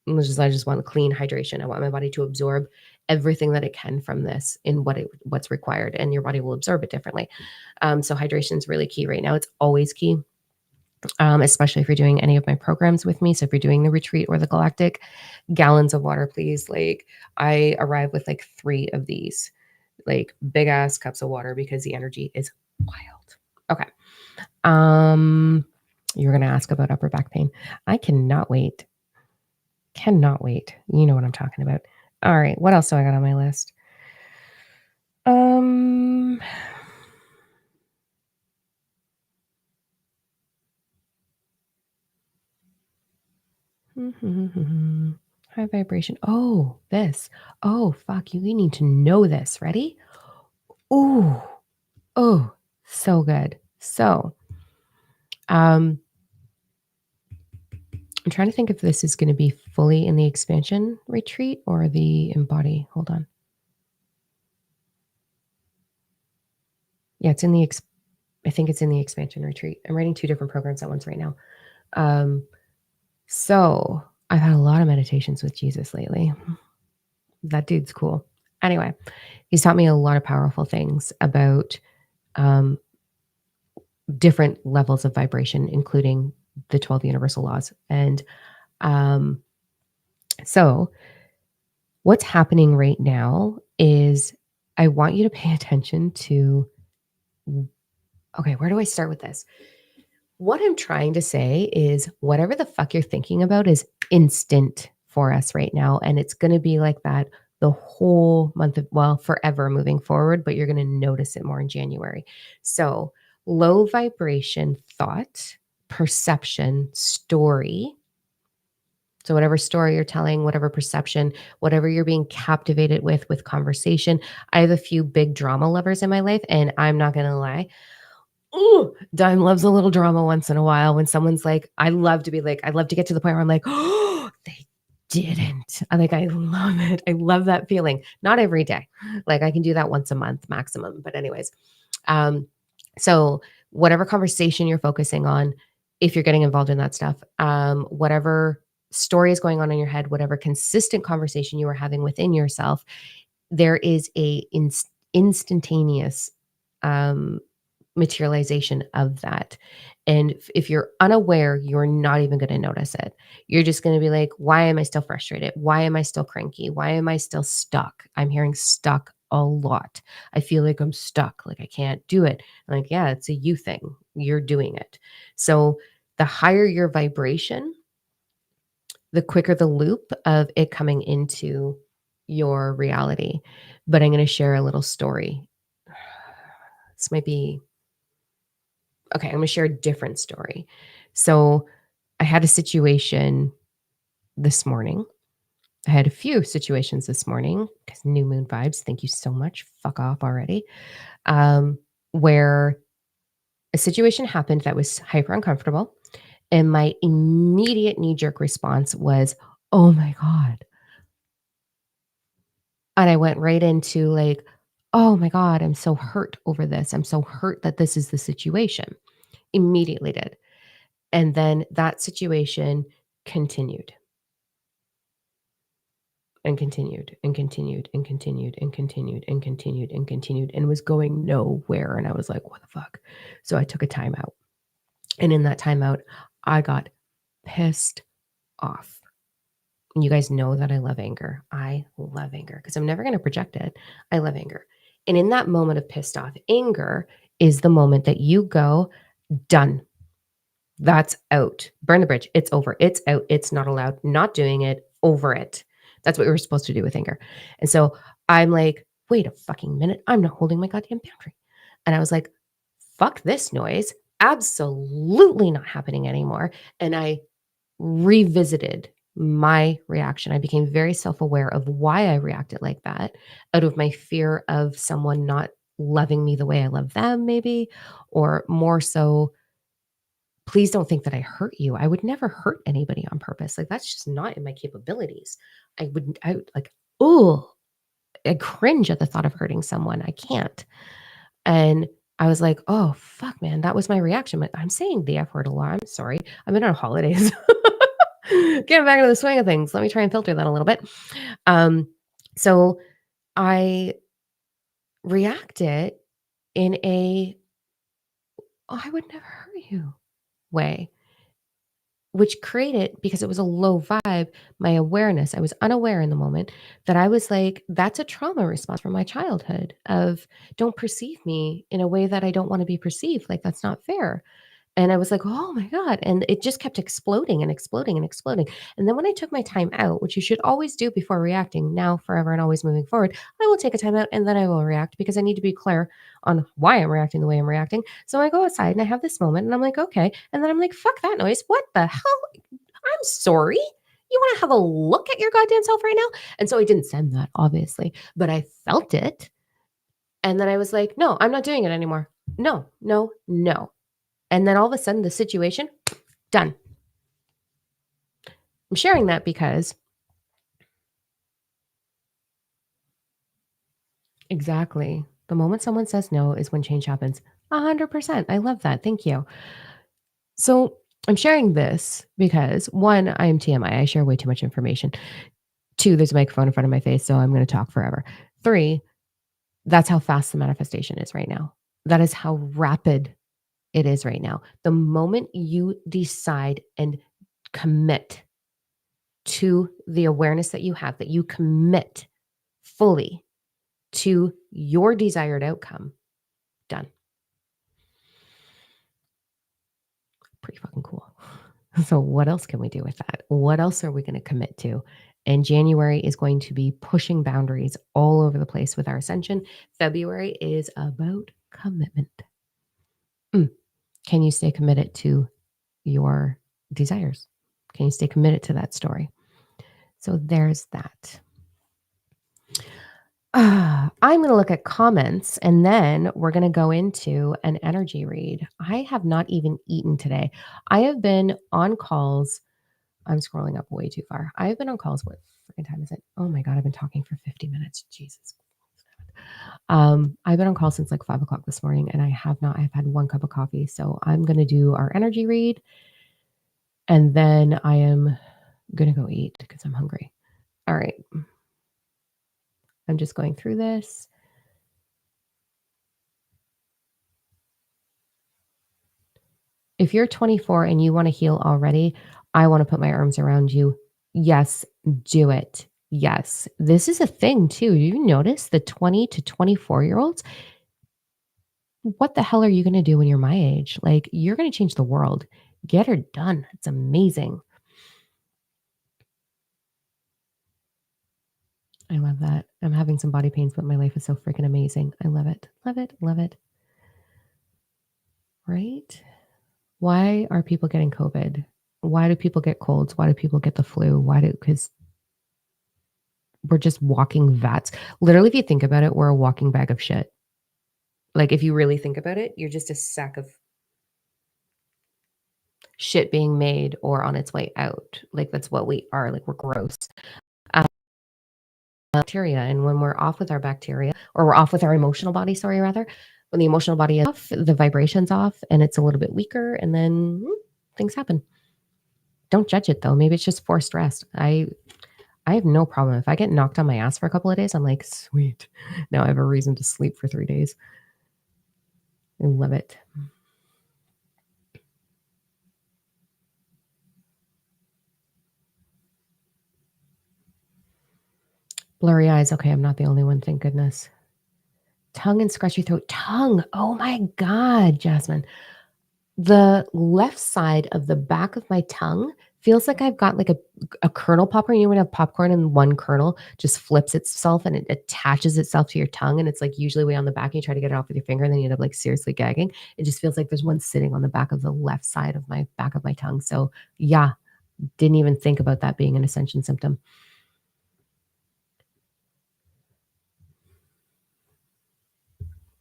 I just want clean hydration. I want my body to absorb everything that it can from this in what's required, and your body will absorb it differently. So hydration is really key right now. It's always key, especially if you're doing any of my programs with me. So if you're doing the retreat or the galactic, gallons of water, please. Like I arrive with like 3 of these, like big ass cups of water, because the energy is wild. Okay. You're going to ask about upper back pain. I cannot wait. Cannot wait. You know what I'm talking about. All right. What else do I got on my list? High vibration. Oh, this. Oh, fuck. You need to know this. Ready? Ooh. Oh, so good. So, I'm trying to think if this is going to be fully in the expansion retreat or the embody. Hold on. Yeah, it's in the I think it's in the expansion retreat. I'm writing 2 different programs at once right now. So I've had a lot of meditations with Jesus lately. That dude's cool. Anyway, he's taught me a lot of powerful things about different levels of vibration, including the 12 universal laws. And so what's happening right now is I want you to pay attention to, okay, where do I start with this? What I'm trying to say is whatever the fuck you're thinking about is instant for us right now. And it's going to be like that the whole month of, well, forever moving forward, but you're going to notice it more in January. So low vibration thought, perception, story. So whatever story you're telling, whatever perception, whatever you're being captivated with conversation. I have a few big drama lovers in my life, and I'm not going to lie. Ooh, Dime loves a little drama once in a while. When someone's like, I love to get to the point where I'm like, oh, they didn't. I love it. I love that feeling. Not every day. Like I can do that once a month maximum. But anyways, so whatever conversation you're focusing on, if you're getting involved in that stuff, whatever story is going on in your head, whatever consistent conversation you are having within yourself, there is a instantaneous materialization of that. And if you're unaware, you're not even going to notice it. You're just going to be like, why am I still frustrated? Why am I still cranky? Why am I still stuck? I'm hearing stuck a lot. I feel like I'm stuck, like I can't do it. I'm like, yeah, it's a you thing. You're doing it. So the higher your vibration, the quicker the loop of it coming into your reality. But I'm going to share a little story. This might be okay. I'm going to share a different story. So I had a situation this morning. I had a few situations this morning because new moon vibes. Thank you so much. Fuck off already. Where a situation happened that was hyper uncomfortable. And my immediate knee jerk response was, oh my God. And I went right into like, oh my God, I'm so hurt over this. I'm so hurt that this is the situation. Immediately did. And then that situation continued and continued and continued and continued and continued and continued and continued and was going nowhere. And I was like, what the fuck? So I took a timeout. And in that timeout, I got pissed off. And you guys know that I love anger. I love anger because I'm never going to project it. I love anger. And in that moment of pissed off, anger is the moment that you go, done. That's out. Burn the bridge. It's over. It's out. It's not allowed. Not doing it. Over it. That's what we were supposed to do with anger. And so I'm like, wait a fucking minute. I'm not holding my goddamn boundary. And I was like, fuck this noise. Absolutely not happening anymore. And I revisited my reaction. I became very self-aware of why I reacted like that out of my fear of someone not loving me the way I love them, maybe, or more so, please don't think that I hurt you. I would never hurt anybody on purpose. Like that's just not in my capabilities. I would like, oh, I cringe at the thought of hurting someone. I can't. And I was like, oh, fuck, man, that was my reaction. But I'm saying the F word a lot. I'm sorry. I've been on holidays. Getting back into the swing of things. Let me try and filter that a little bit. So I reacted in a, "Oh, I would never hurt you" way, which created, because it was a low vibe, my awareness. I was unaware in the moment that I was like, that's a trauma response from my childhood of, don't perceive me in a way that I don't want to be perceived. Like, that's not fair. And I was like, "Oh my god," and it just kept exploding and exploding and exploding, and then when I took my time out, which you should always do before reacting, now, forever, and always moving forward, I will take a time out and then I will react because I need to be clear on why I'm reacting the way I'm reacting. So I go outside and I have this moment and I'm like, "Okay," and then I'm like, "Fuck that noise. What the hell? I'm sorry. You wanna have a look at your goddamn self right now?" And so I didn't send that, obviously, but I felt it, and then I was like, "No, I'm not doing it anymore. No, no, no." And then all of a sudden, the situation, done. I'm sharing that because exactly. The moment someone says no is when change happens. 100%. I love that. Thank you. So I'm sharing this because one, I am TMI. I share way too much information. Two, there's a microphone in front of my face, so I'm going to talk forever. Three, that's how fast the manifestation is right now. That is how rapid it is right now. The moment you decide and commit to the awareness that you have, that you commit fully to your desired outcome, done. Pretty fucking cool. So, what else can we do with that? What else are we going to commit to? And January is going to be pushing boundaries all over the place with our ascension. February is about commitment. Can you stay committed to your desires? Can you stay committed to that story? So, there's that. I'm going to look at comments and then we're going to go into an energy read. I have not even eaten today. I have been on calls. I'm scrolling up way too far. I've been on calls. What freaking time is it? Oh my God, I've been talking for 50 minutes. Jesus. I've been on call since like 5 o'clock this morning and I've had one cup of coffee. So I'm going to do our energy read and then I am going to go eat because I'm hungry. All right. I'm just going through this. If you're 24 and you want to heal already, I want to put my arms around you. Yes, do it. Yes. This is a thing too. You notice the 20 to 24-year-olds? What the hell are you going to do when you're my age? Like, you're going to change the world. Get her done. It's amazing. I love that. I'm having some body pains, but my life is so freaking amazing. I love it. Love it. Love it. Right? Why are people getting COVID? Why do people get colds? Why do people get the flu? Because we're just walking vats. Literally, if you think about it, we're a walking bag of shit. Like, if you really think about it, you're just a sack of shit being made or on its way out. Like, that's what we are. Like, we're gross. Bacteria. And when we're off with our bacteria, or we're off with our emotional body, sorry, rather, when the emotional body is off, the vibration's off and it's a little bit weaker, and then things happen. Don't judge it though. Maybe it's just forced rest. I have no problem. If I get knocked on my ass for a couple of days, I'm like, sweet. Now I have a reason to sleep for 3 days. I love it. Blurry eyes. Okay, I'm not the only one. Thank goodness. Tongue and scratchy throat. Tongue. Oh my God, Jasmine. The left side of the back of my tongue feels like I've got like a kernel popper. You know when you have popcorn and one kernel just flips itself and it attaches itself to your tongue. And it's like usually way on the back and you try to get it off with your finger and then you end up like seriously gagging. It just feels like there's one sitting on the back of the left side of my back of my tongue. So yeah, didn't even think about that being an ascension symptom.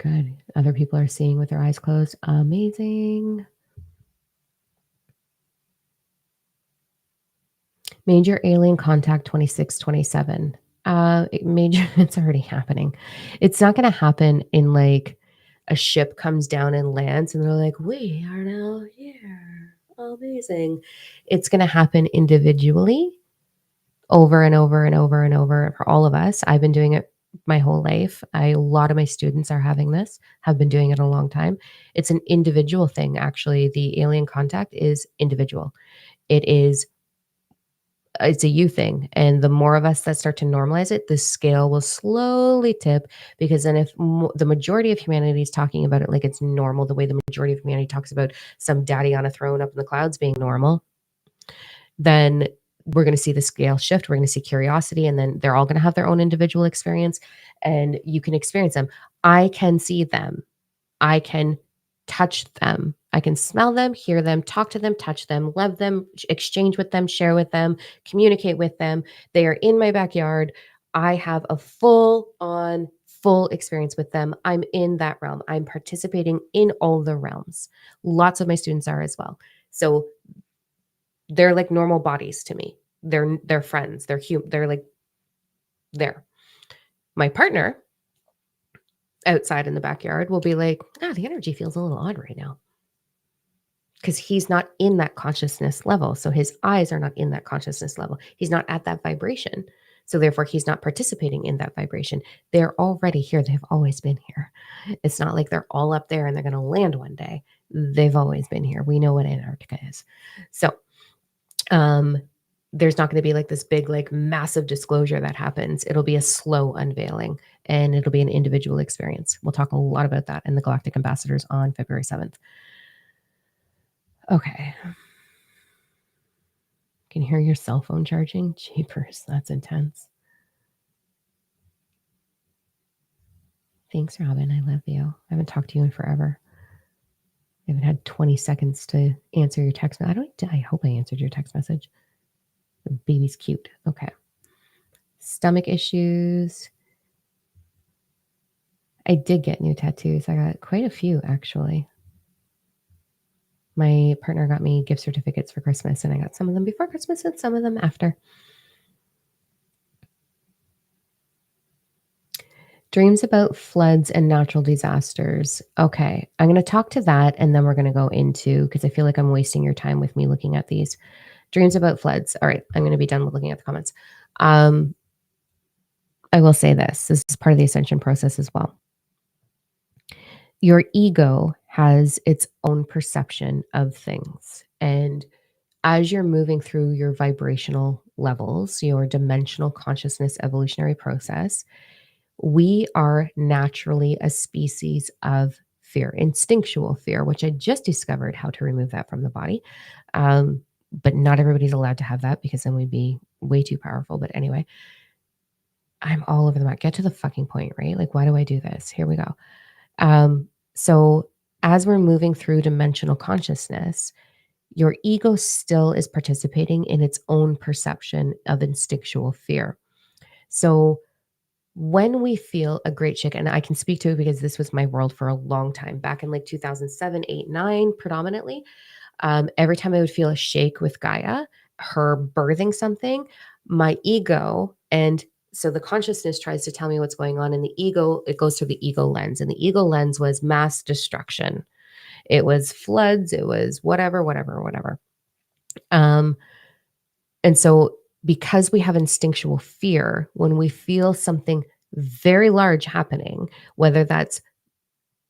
Good. Other people are seeing with their eyes closed. Amazing. Major alien contact 2627. It's already happening. It's not going to happen in like a ship comes down and lands and they're like, we are now here. Amazing. It's going to happen individually over and over and over and over for all of us. I've been doing it my whole life. A lot of my students are having this, have been doing it a long time. It's an individual thing, actually. The alien contact is individual. It is it's a you thing. And the more of us that start to normalize it, the scale will slowly tip because then if the majority of humanity is talking about it like it's normal, the way the majority of humanity talks about some daddy on a throne up in the clouds being normal, then we're going to see the scale shift. We're going to see curiosity, and then they're all going to have their own individual experience, and you can experience them. I can see them. I can touch them. I can smell them, hear them, talk to them, touch them, love them, exchange with them, share with them, communicate with them. They are in my backyard. I have a full experience with them. I'm in that realm. I'm participating in all the realms. Lots of my students are as well. So they're like normal bodies to me. They're friends. They're like there. My partner outside in the backyard will be like, the energy feels a little odd right now. Because he's not in that consciousness level. So his eyes are not in that consciousness level. He's not at that vibration. So therefore, he's not participating in that vibration. They're already here. They've always been here. It's not like they're all up there and they're going to land one day. They've always been here. We know what Antarctica is. So there's not going to be like this big, like massive disclosure that happens. It'll be a slow unveiling and it'll be an individual experience. We'll talk a lot about that in the Galactic Ambassadors on February 7th. Okay. Can you hear your cell phone charging? Jeepers, that's intense. Thanks, Robin. I love you. I haven't talked to you in forever. I haven't had 20 seconds to answer your text. I hope I answered your text message. The baby's cute. Okay. Stomach issues. I did get new tattoos. I got quite a few, actually. My partner got me gift certificates for Christmas, and I got some of them before Christmas and some of them after. Dreams about floods and natural disasters. Okay, I'm going to talk to that, and then we're going to go into, because I feel like I'm wasting your time with me looking at these. Dreams about floods. All right, I'm going to be done with looking at the comments. I will say this. This is part of the ascension process as well. Your ego has its own perception of things. And as you're moving through your vibrational levels, your dimensional consciousness evolutionary process, we are naturally a species of fear, instinctual fear, which I just discovered how to remove that from the body. But not everybody's allowed to have that because then we'd be way too powerful. But anyway, I'm all over the map. Get to the fucking point, right? Like, why do I do this? Here we go. So as we're moving through dimensional consciousness, your ego still is participating in its own perception of instinctual fear. So when we feel a great shake, and I can speak to it because this was my world for a long time, back in like 2007, 8, 9, predominantly, every time I would feel a shake with Gaia, her birthing something, my ego, and so the consciousness tries to tell me what's going on, and the ego, it goes through the ego lens, and the ego lens was mass destruction. It was floods, it was whatever. And so because we have instinctual fear, when we feel something very large happening, whether that's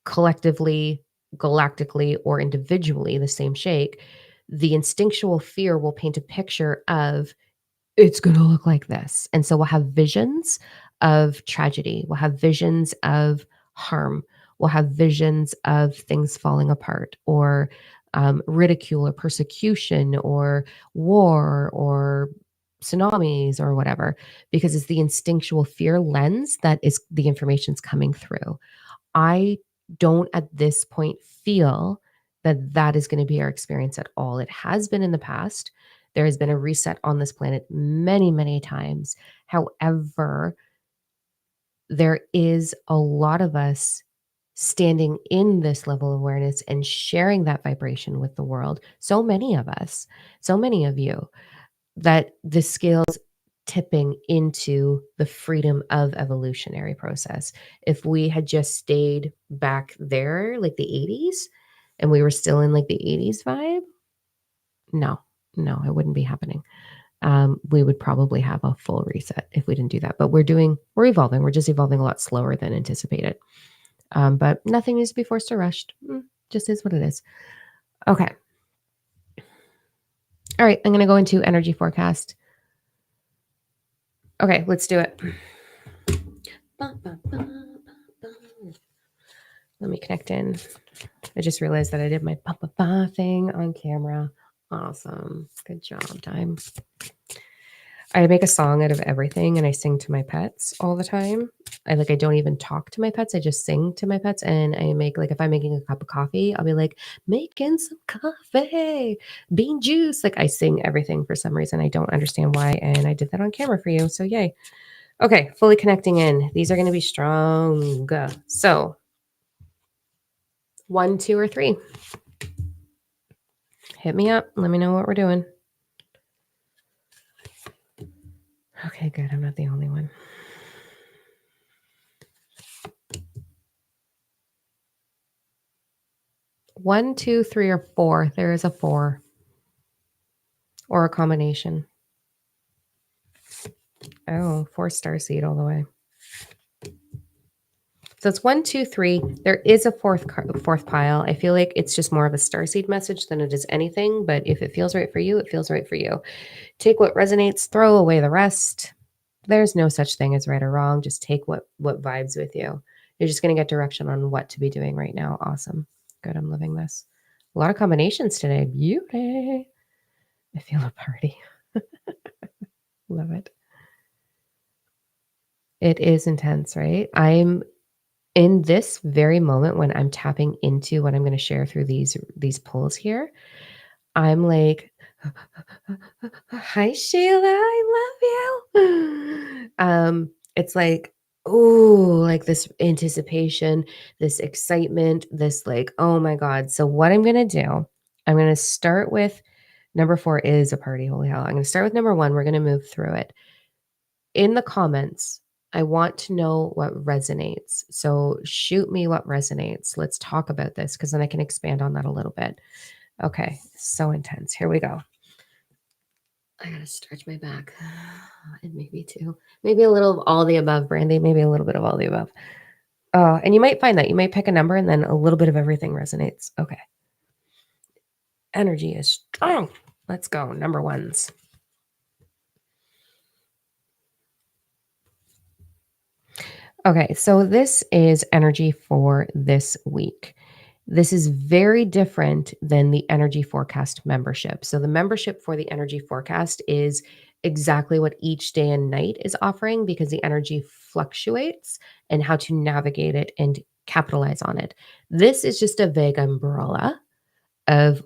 collectively, galactically, or individually, the same shake, the instinctual fear will paint a picture of it's going to look like this. And so we'll have visions of tragedy. We'll have visions of harm. We'll have visions of things falling apart or ridicule or persecution or war or tsunamis or whatever, because it's the instinctual fear lens that is the information's coming through. I don't at this point feel that that is going to be our experience at all. It has been in the past. There has been a reset on this planet many, many times. However, there is a lot of us standing in this level of awareness and sharing that vibration with the world. So many of us, so many of you, that the scales tipping into the freedom of evolutionary process. If we had just stayed back there, like the 80s, and we were still in like the 80s vibe, no, it wouldn't be happening. we would probably have a full reset if we didn't do that. But we're evolving. We're just evolving a lot slower than anticipated. But nothing needs to be forced or rushed. Just is what it is. Okay. All right. I'm going to go into energy forecast. Okay, let's do it. Let me connect in. I just realized that I did my thing on camera. Awesome. Good job, Diam. I make a song out of everything and I sing to my pets all the time. I don't even talk to my pets. I just sing to my pets and I make if I'm making a cup of coffee, I'll be like, making some coffee, bean juice. I sing everything for some reason. I don't understand why. And I did that on camera for you. So yay. Okay, fully connecting in. These are going to be strong. So 1, 2, or 3. Hit me up. Let me know what we're doing. Okay, good. I'm not the only one. 1, 2, 3, or 4. There is a 4 or a combination. Oh, 4 starseed all the way. So it's 1, 2, 3. There is a fourth pile. I feel like it's just more of a starseed message than it is anything. But if it feels right for you, it feels right for you. Take what resonates, throw away the rest. There's no such thing as right or wrong. Just take what vibes with you. You're just going to get direction on what to be doing right now. Awesome. Good. I'm loving this. A lot of combinations today. Beauty. I feel a party. Love it. It is intense, right? I'm in this very moment when I'm tapping into what I'm going to share through these pulls here. I'm like, hi Sheila, I love you. It's like, oh, this anticipation, this excitement, this oh my God. So what I'm going to do, I'm going to start with number 4 is a party. Holy hell. I'm going to start with number 1. We're going to move through it. In the comments, I want to know what resonates. So shoot me what resonates. Let's talk about this because then I can expand on that a little bit. Okay, so intense. Here we go. I gotta stretch my back. And maybe maybe a little of all the above, Brandy. Maybe a little bit of all the above. Oh, and you might find that you might pick a number and then a little bit of everything resonates. Okay. Energy is strong. Let's go. Number 1s. Okay, so this is energy for this week. This is very different than the energy forecast membership. So the membership for the energy forecast is exactly what each day and night is offering because the energy fluctuates and how to navigate it and capitalize on it. This is just a vague umbrella of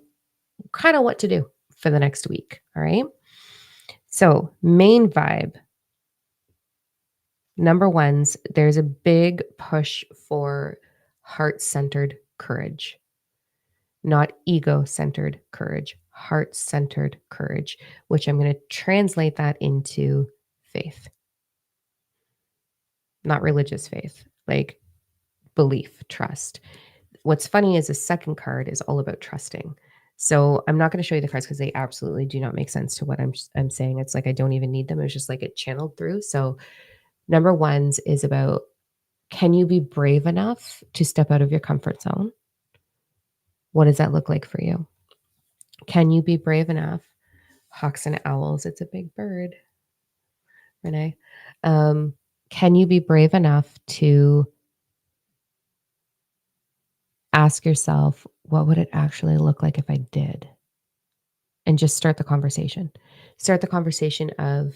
kind of what to do for the next week. All right. So, main vibe. Number 1s, there's a big push for heart-centered courage, not ego-centered courage, heart-centered courage, which I'm going to translate that into faith. Not religious faith, belief, trust. What's funny is the second card is all about trusting. So I'm not going to show you the cards because they absolutely do not make sense to what I'm saying. It's I don't even need them. It's just it channeled through. So number 1s is about, can you be brave enough to step out of your comfort zone? What does that look like for you? Can you be brave enough? Hawks and owls, it's a big bird, Renee. Can you be brave enough to ask yourself, what would it actually look like if I did? And just start the conversation. Start the conversation of,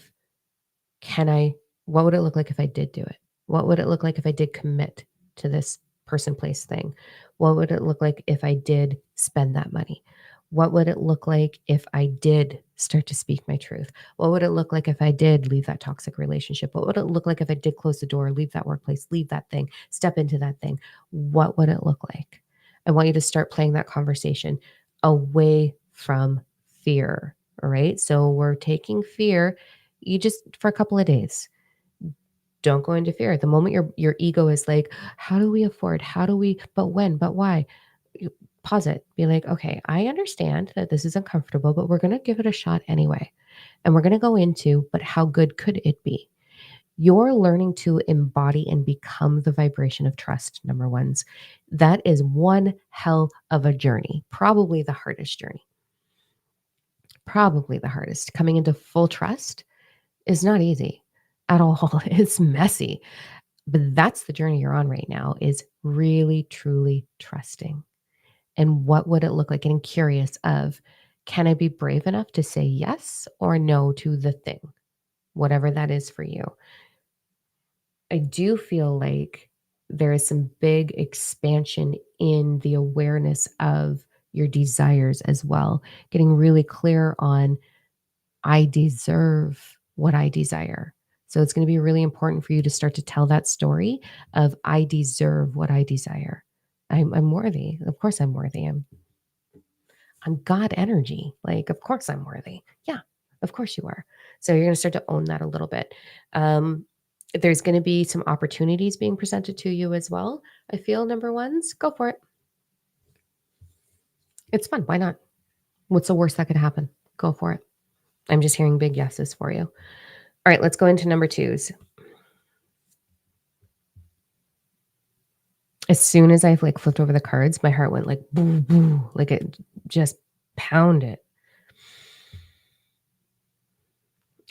what would it look like if I did do it? What would it look like if I did commit to this person, place, thing? What would it look like if I did spend that money? What would it look like if I did start to speak my truth? What would it look like if I did leave that toxic relationship? What would it look like if I did close the door, leave that workplace, leave that thing, step into that thing? What would it look like? I want you to start playing that conversation away from fear. All right. So we're taking fear, you just for a couple of days. Don't go into fear. The moment your ego is like, how do we afford? How do we, but when, but why? You pause it. Be like, okay, I understand that this is uncomfortable, but we're going to give it a shot anyway. And we're going to go into, but how good could it be? You're learning to embody and become the vibration of trust, number ones. That is one hell of a journey, probably the hardest journey. Probably the hardest. Coming into full trust is not easy at all. It's messy. But that's the journey you're on right now, is really, truly trusting. And what would it look like? Getting curious of, can I be brave enough to say yes or no to the thing, whatever that is for you? I do feel like there is some big expansion in the awareness of your desires as well. Getting really clear on, I deserve what I desire. So it's going to be really important for you to start to tell that story of, I deserve what I desire. I'm worthy. Of course I'm worthy. I'm God energy. Like, of course I'm worthy. Yeah, of course you are. So you're going to start to own that a little bit. There's going to be some opportunities being presented to you as well. I feel, number ones, go for it. It's fun. Why not? What's the worst that could happen? Go for it. I'm just hearing big yeses for you. All right, let's go into number twos. As soon as I like flipped over the cards, my heart went like boo, boo, like it just pounded.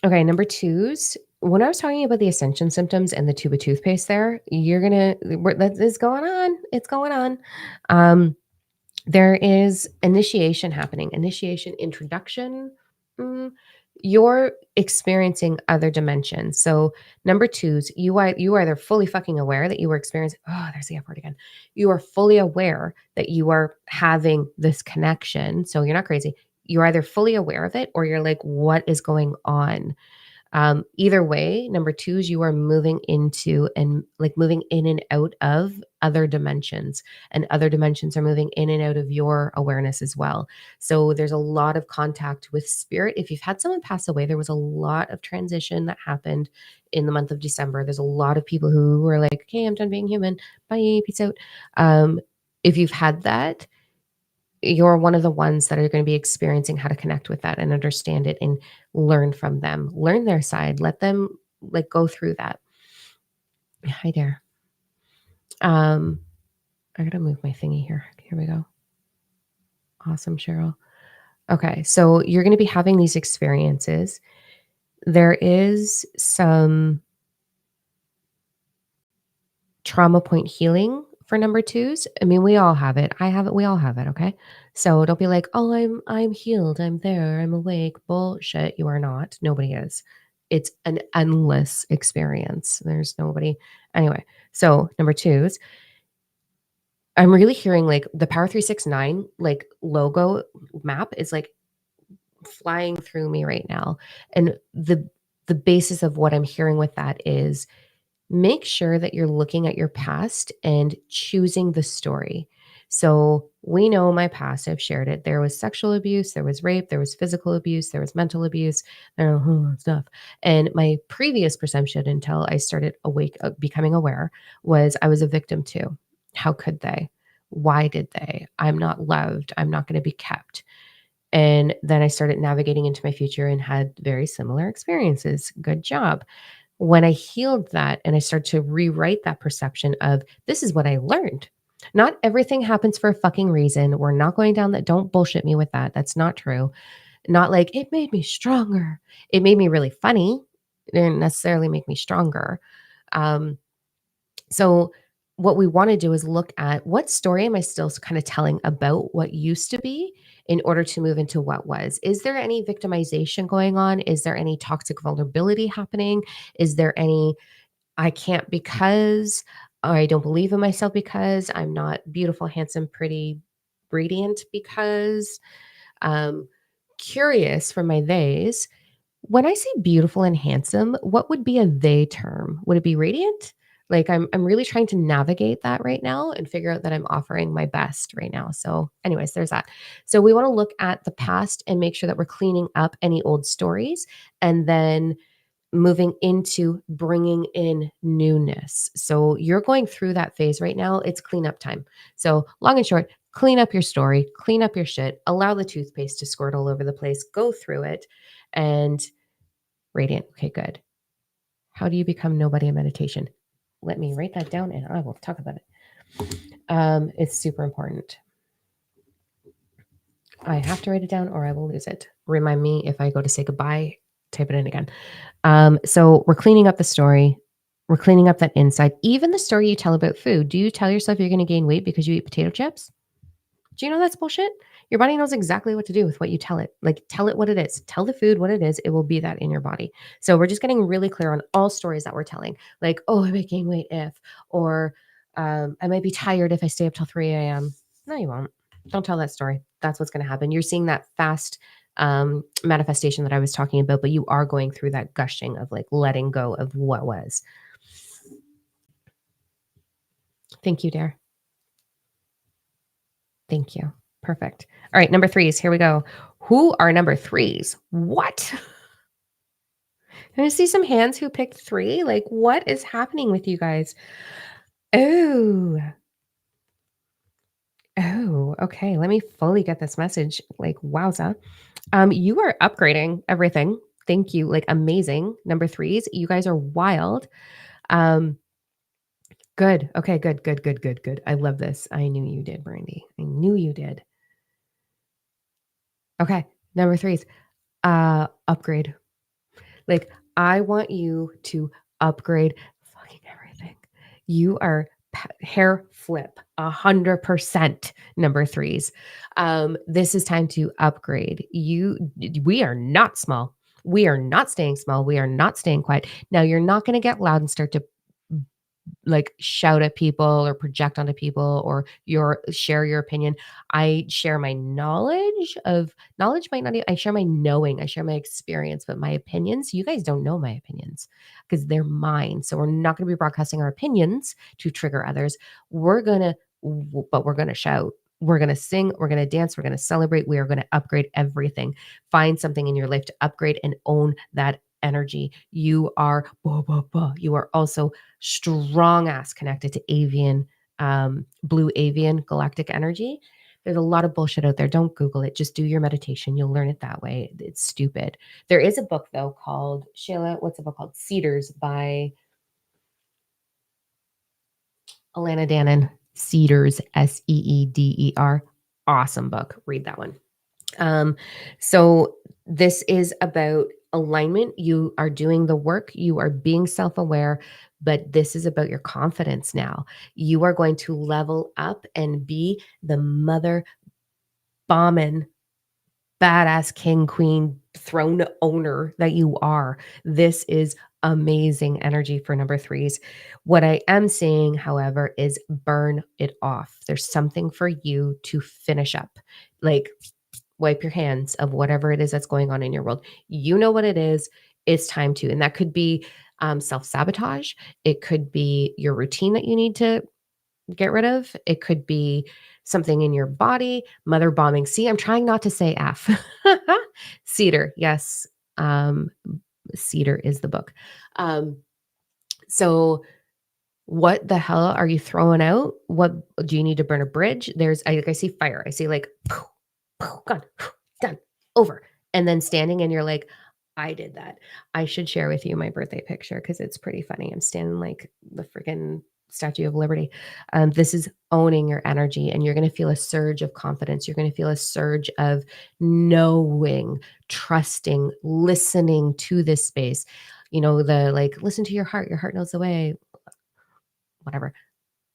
Okay, number twos. When I was talking about the Ascension symptoms and the tube of toothpaste there, that is going on. It's going on. There is initiation happening, initiation, introduction. You're experiencing other dimensions. So number twos, you are either fully fucking aware that you were experiencing, oh, there's the F word again. You are fully aware that you are having this connection. So you're not crazy. You're either fully aware of it or you're like, what is going on? Either way, number twos, you are moving into and like moving in and out of other dimensions, and other dimensions are moving in and out of your awareness as well. So there's a lot of contact with spirit. If you've had someone pass away, there was a lot of transition that happened in the month of December. There's a lot of people who were like, okay, I'm done being human. Bye, peace out. If you've had that, you're one of the ones that are going to be experiencing how to connect with that and understand it and learn from them, learn their side, let them like go through that. Hi there. I gotta move my thingy here. Here we go. Awesome, Cheryl. Okay, so you're going to be having these experiences. There is some trauma point healing for number twos. I mean, we all have it. I have it. We all have it. Okay. So don't be like, oh, I'm healed. I'm there. I'm awake. Bullshit. You are not. Nobody is. It's an endless experience. There's nobody. Anyway. So number twos, I'm really hearing like the Power 369 like logo map is like flying through me right now. And the basis of what I'm hearing with that is, make sure that you're looking at your past and choosing the story. So we know my past, I've shared it. There was sexual abuse, there was rape, there was physical abuse, there was mental abuse, there was stuff. And my previous perception until I started becoming aware, was I was a victim too. How could they? Why did they? I'm not loved. I'm not going to be kept. And then I started navigating into my future and had very similar experiences. Good job. When I healed that and I started to rewrite that perception of, this is what I learned. Not everything happens for a fucking reason. We're not going down that. Don't bullshit me with that. That's not true. Not like it made me stronger. It made me really funny. It didn't necessarily make me stronger. So what we want to do is look at, what story am I still kind of telling about what used to be in order to move into what was? Is there any victimization going on? Is there any toxic vulnerability happening? Is there any, I can't because, or I don't believe in myself because, I'm not beautiful, handsome, pretty, radiant because, um, curious for my theys. When I say beautiful and handsome, what would be a they term? Would it be radiant? Like I'm really trying to navigate that right now and figure out that I'm offering my best right now. So anyways, there's that. So we want to look at the past and make sure that we're cleaning up any old stories, and then moving into bringing in newness. So you're going through that phase right now. It's cleanup time. So long and short, clean up your story, clean up your shit, allow the toothpaste to squirt all over the place, go through it, and Radiant. Okay, good. How do you become nobody in meditation? Let me write that down and I will talk about it. It's super important. I have to write it down or I will lose it. Remind me if I go to say goodbye, type it in again. So we're cleaning up the story. We're cleaning up that inside. Even the story you tell about food. Do you tell yourself you're going to gain weight because you eat potato chips? Do you know that's bullshit? Your body knows exactly what to do with what you tell it. Like, tell it what it is. Tell the food what it is. It will be that in your body. So we're just getting really clear on all stories that we're telling. Like, oh, I might gain weight if, or I might be tired if I stay up till 3 a.m. No, you won't. Don't tell that story. That's what's going to happen. You're seeing that fast manifestation that I was talking about, but you are going through that gushing of like letting go of what was. Thank you, dear. Thank you. Perfect. All right, number threes. Here we go. Who are number threes? What? Can I see some hands who picked three? Like, what is happening with you guys? Oh, okay. Let me fully get this message. Like, wowza. You are upgrading everything. Thank you. Like, amazing. Number threes. You guys are wild. Um, good. Okay, good, good, good, good, good. I love this. I knew you did, Brandy. I knew you did. Okay. Number threes. Upgrade. Like, I want you to upgrade fucking everything. You are hair flip 100% number threes. This is time to upgrade. We are not small. We are not staying small. We are not staying quiet. Now, you're not going to get loud and start to like shout at people or project onto people or share your opinion. I share my knowledge might not I share my knowing, I share my experience, but my opinions, you guys don't know my opinions because they're mine. So we're not going to be broadcasting our opinions to trigger others. But we're going to shout. We're going to sing, we're going to dance, we're going to celebrate, we are going to upgrade everything. Find something in your life to upgrade and own that energy. You are you are also strong ass connected to avian, blue avian galactic energy. There's a lot of bullshit out there. Don't Google it. Just do your meditation. You'll learn it that way. It's stupid. There is a book though called Shayla. What's the book called? Cedars by Alana Dannon. Cedars, Seeder. Awesome book. Read that one. So this is about alignment. You are doing the work, you are being self aware, but this is about your confidence now. You are going to level up and be the mother bombing badass king, queen, throne owner that you are. This is amazing energy for number threes. What I am saying, however, is burn it off. There's something for you to finish up. Like, wipe your hands of whatever it is that's going on in your world. You know what it is. It's time to. And that could be self sabotage. It could be your routine that you need to get rid of. It could be something in your body, mother bombing. See, I'm trying not to say F. Cedar. Yes. Um, Cedar is the book. So what the hell are you throwing out? What do you need to burn a bridge? I see fire. I see like gone, done, over. And then standing and you're like, I did that. I should share with you my birthday picture because it's pretty funny. I'm standing like the freaking Statue of Liberty. This is owning your energy, and you're going to feel a surge of confidence. You're going to feel a surge of knowing, trusting, listening to this space. You know, the like, listen to your heart knows the way, whatever.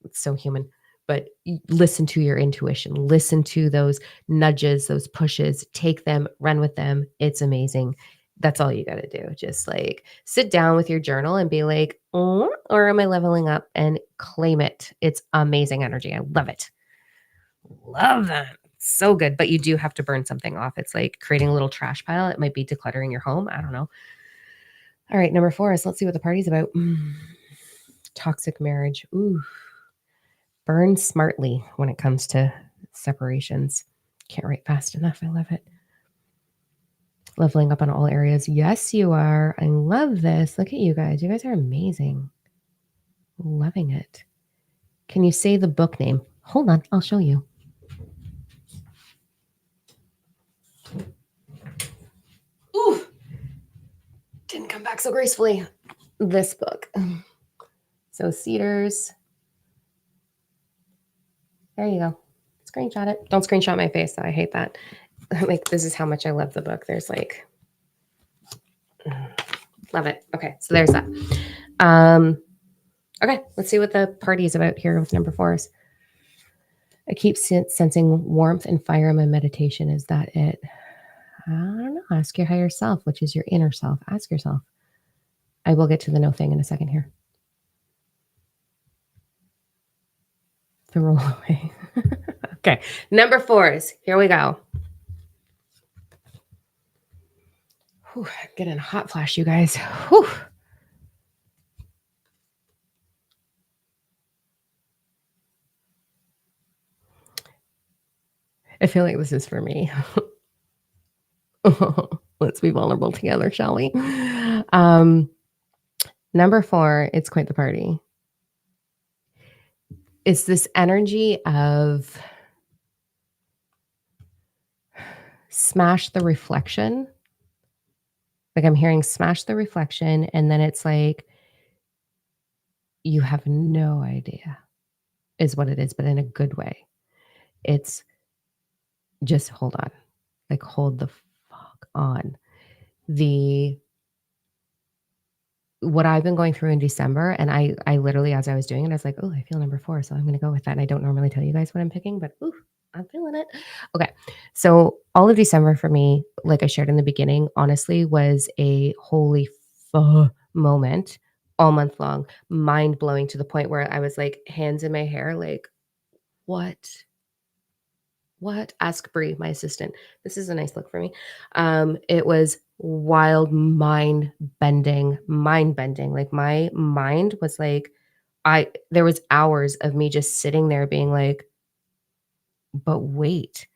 It's so human. But listen to your intuition, listen to those nudges, those pushes, take them, run with them. It's amazing. That's all you got to do. Just like sit down with your journal and be like, oh, or am I leveling up, and claim it. It's amazing energy. I love it. Love that. So good. But you do have to burn something off. It's like creating a little trash pile. It might be decluttering your home. I don't know. All right. Number 4 is let's see what the party's about. Toxic marriage. Ooh. Burn smartly when it comes to separations. Can't write fast enough. I love it. Leveling up on all areas. Yes, you are. I love this. Look at you guys. You guys are amazing. Loving it. Can you say the book name? Hold on. I'll show you. Ooh. didn't come back so gracefully. This book. So cedars. There you go. Screenshot it. Don't screenshot my face, though. I hate that. Like, this is how much I love the book. There's like, love it. Okay, so there's that. Okay, let's see what the party is about here with number 4s. I keep sensing warmth and fire in my meditation. Is that it? I don't know. Ask your higher self, which is your inner self. Ask yourself. I will get to the no thing in a second here. The roll away. Okay, number 4s. Here we go. Whew, getting a hot flash, you guys. Whew. I feel like this is for me. Let's be vulnerable together, shall we? Number 4, it's quite the party. It's this energy of smash the reflection. Like I'm hearing smash the reflection, and then it's like, you have no idea is what it is, but in a good way. It's just hold on. Like hold the fuck on. What I've been going through in December, and I literally, as I was doing it, I was like, oh, I feel number 4, so I'm going to go with that. And I don't normally tell you guys what I'm picking, but ooh, I'm feeling it. Okay. So all of December for me, like I shared in the beginning, honestly was a holy fuck moment all month long, mind blowing to the point where I was like hands in my hair, like, what? Ask Brie, my assistant. This is a nice look for me. It was wild, mind bending. Like my mind was like, there was hours of me just sitting there being like, but wait,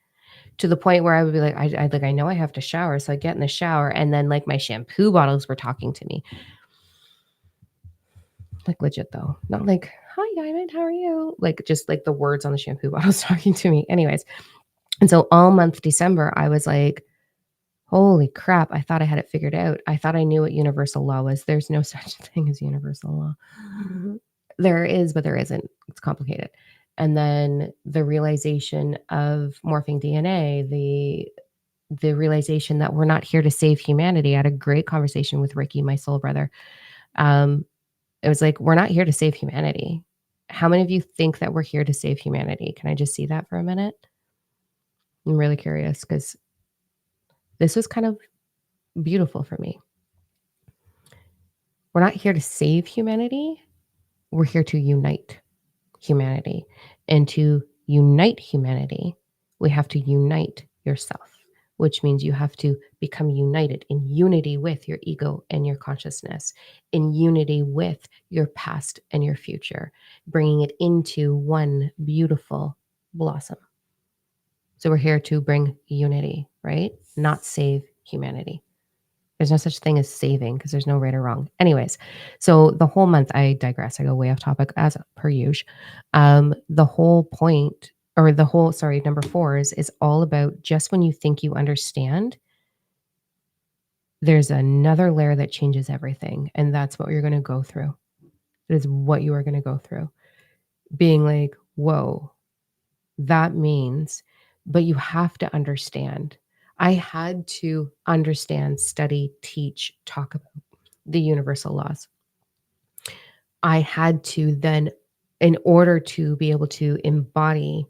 to the point where I would be like, I know I have to shower. So I get in the shower, and then like my shampoo bottles were talking to me. Like legit though. Not like, hi Diamond, how are you? Like just like the words on the shampoo bottles talking to me. Anyways. And so all month December, I was like, holy crap, I thought I had it figured out. I thought I knew what universal law was. There's no such thing as universal law. There is, but there isn't. It's complicated. And then the realization of morphing DNA, the realization that we're not here to save humanity. I had a great conversation with Ricky, my soul brother. It was like, we're not here to save humanity. How many of you think that we're here to save humanity? Can I just see that for a minute? I'm really curious because this was kind of beautiful for me. We're not here to save humanity. We're here to unite humanity. And to unite humanity, we have to unite yourself, which means you have to become united in unity with your ego and your consciousness, in unity with your past and your future, bringing it into one beautiful blossom. So we're here to bring unity, right? Not save humanity. There's no such thing as saving because there's no right or wrong. Anyways, so the whole month, I digress. I go way off topic as per usual. The whole point, or the whole, sorry, number 4 is all about just when you think you understand, there's another layer that changes everything. And that's what you're going to go through. It is what you are going to go through. Being like, whoa, that means, but you have to understand. I had to understand, study, teach, talk about the universal laws. I had to then, in order to be able to embody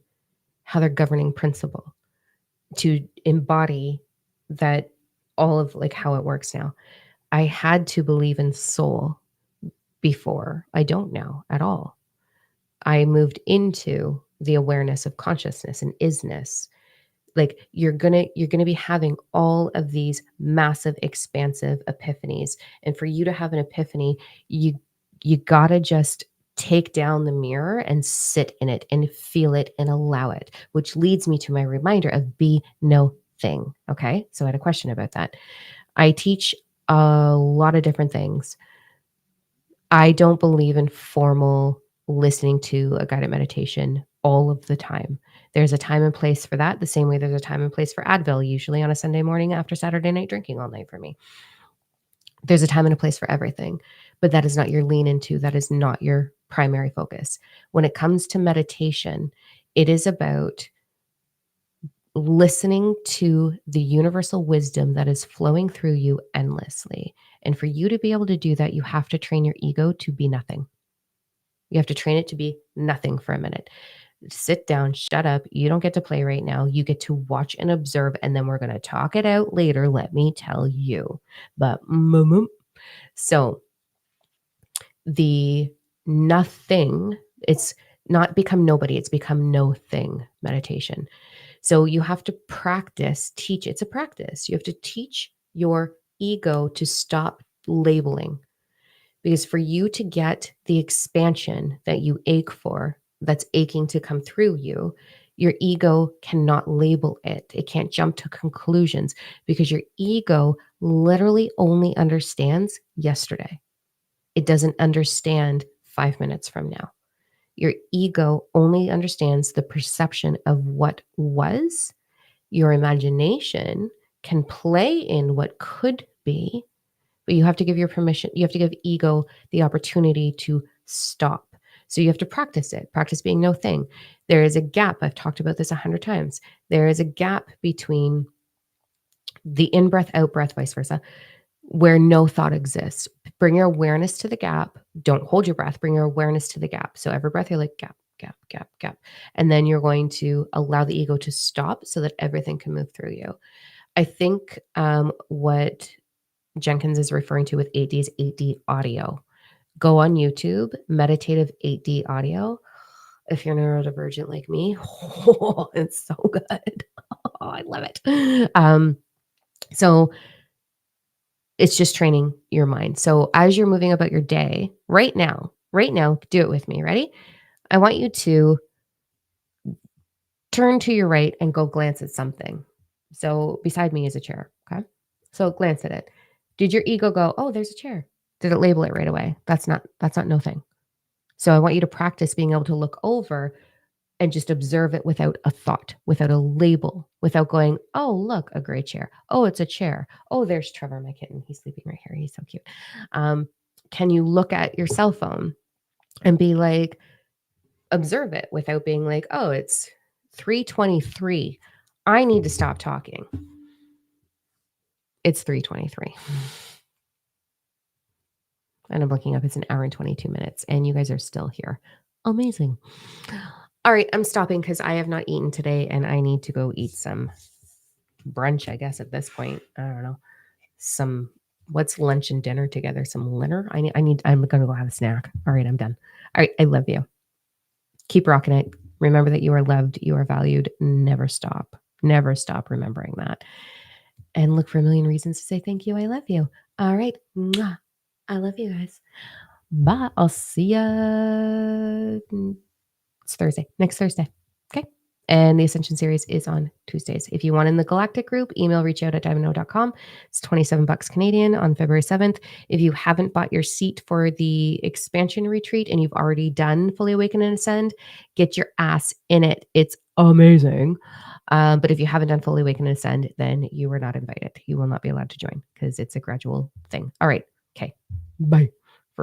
how they're governing principle, to embody that all of like how it works now, I had to believe in soul before. I don't now at all. I moved into the awareness of consciousness and isness. Like you're gonna be having all of these massive expansive epiphanies, and for you to have an epiphany, you gotta just take down the mirror and sit in it and feel it and allow it, which leads me to my reminder of be no thing. Okay, so I had a question about that. I teach a lot of different things. I don't believe in formal listening to a guided meditation all of the time. There's a time and place for that, the same way there's a time and place for Advil, usually on a Sunday morning after Saturday night drinking all night for me. There's a time and a place for everything, but that is not your lean into, that is not your primary focus. When it comes to meditation, it is about listening to the universal wisdom that is flowing through you endlessly. And for you to be able to do that, you have to train your ego to be nothing. You have to train it to be nothing for a minute. Sit down, shut up. You don't get to play right now. You get to watch and observe, and then we're going to talk it out later. Let me tell you. But so the nothing, it's not become nobody, it's become no thing meditation. So you have to practice, teach. It's a practice. You have to teach your ego to stop labeling. Because for you to get the expansion that you ache for, that's aching to come through you, your ego cannot label it. It can't jump to conclusions because your ego literally only understands yesterday. It doesn't understand 5 minutes from now. Your ego only understands the perception of what was. Your imagination can play in what could be, but you have to give your permission. You have to give ego the opportunity to stop. So you have to practice it, practice being no thing. There is a gap. I've talked about this 100 times. There is a gap between the in breath, out breath, vice versa, where no thought exists. Bring your awareness to the gap. Don't hold your breath. Bring your awareness to the gap. So every breath, you're like gap, gap, gap, gap. And then you're going to allow the ego to stop so that everything can move through you. I think what Jenkins is referring to with 8D is 8D audio. Go on YouTube, meditative 8D audio. If you're neurodivergent like me, it's so good. I love it. So it's just training your mind. So as you're moving about your day right now, do it with me. Ready? I want you to turn to your right and go glance at something. So beside me is a chair. Okay. So glance at it. Did your ego go, oh, there's a chair? Did it label it right away? That's not no thing. So I want you to practice being able to look over and just observe it without a thought, without a label, without going, oh, look, a gray chair. Oh, it's a chair. Oh, there's Trevor, my kitten. He's sleeping right here. He's so cute. Can you look at your cell phone and be like, observe it without being like, oh, it's 3:23. I need to stop talking. It's 3:23. And I'm looking up, it's an hour and 22 minutes, and you guys are still here. Amazing. All right, I'm stopping because I have not eaten today, and I need to go eat some brunch, I guess, at this point. I don't know. What's lunch and dinner together? Some dinner? I'm going to go have a snack. All right, I'm done. All right, I love you. Keep rocking it. Remember that you are loved, you are valued. Never stop. Never stop remembering that. And look for a million reasons to say thank you. I love you. All right. Mwah. I love you guys. Bye. I'll see ya. It's Thursday, next Thursday. Okay. And the Ascension series is on Tuesdays. If you want in the Galactic group, reach out at diamondno.com. It's $27 Canadian on February 7th. If you haven't bought your seat for the expansion retreat and you've already done Fully Awaken and Ascend, get your ass in it. It's amazing. But if you haven't done Fully Awaken and Ascend, then you are not invited. You will not be allowed to join because it's a gradual thing. All right. Okay. Bye.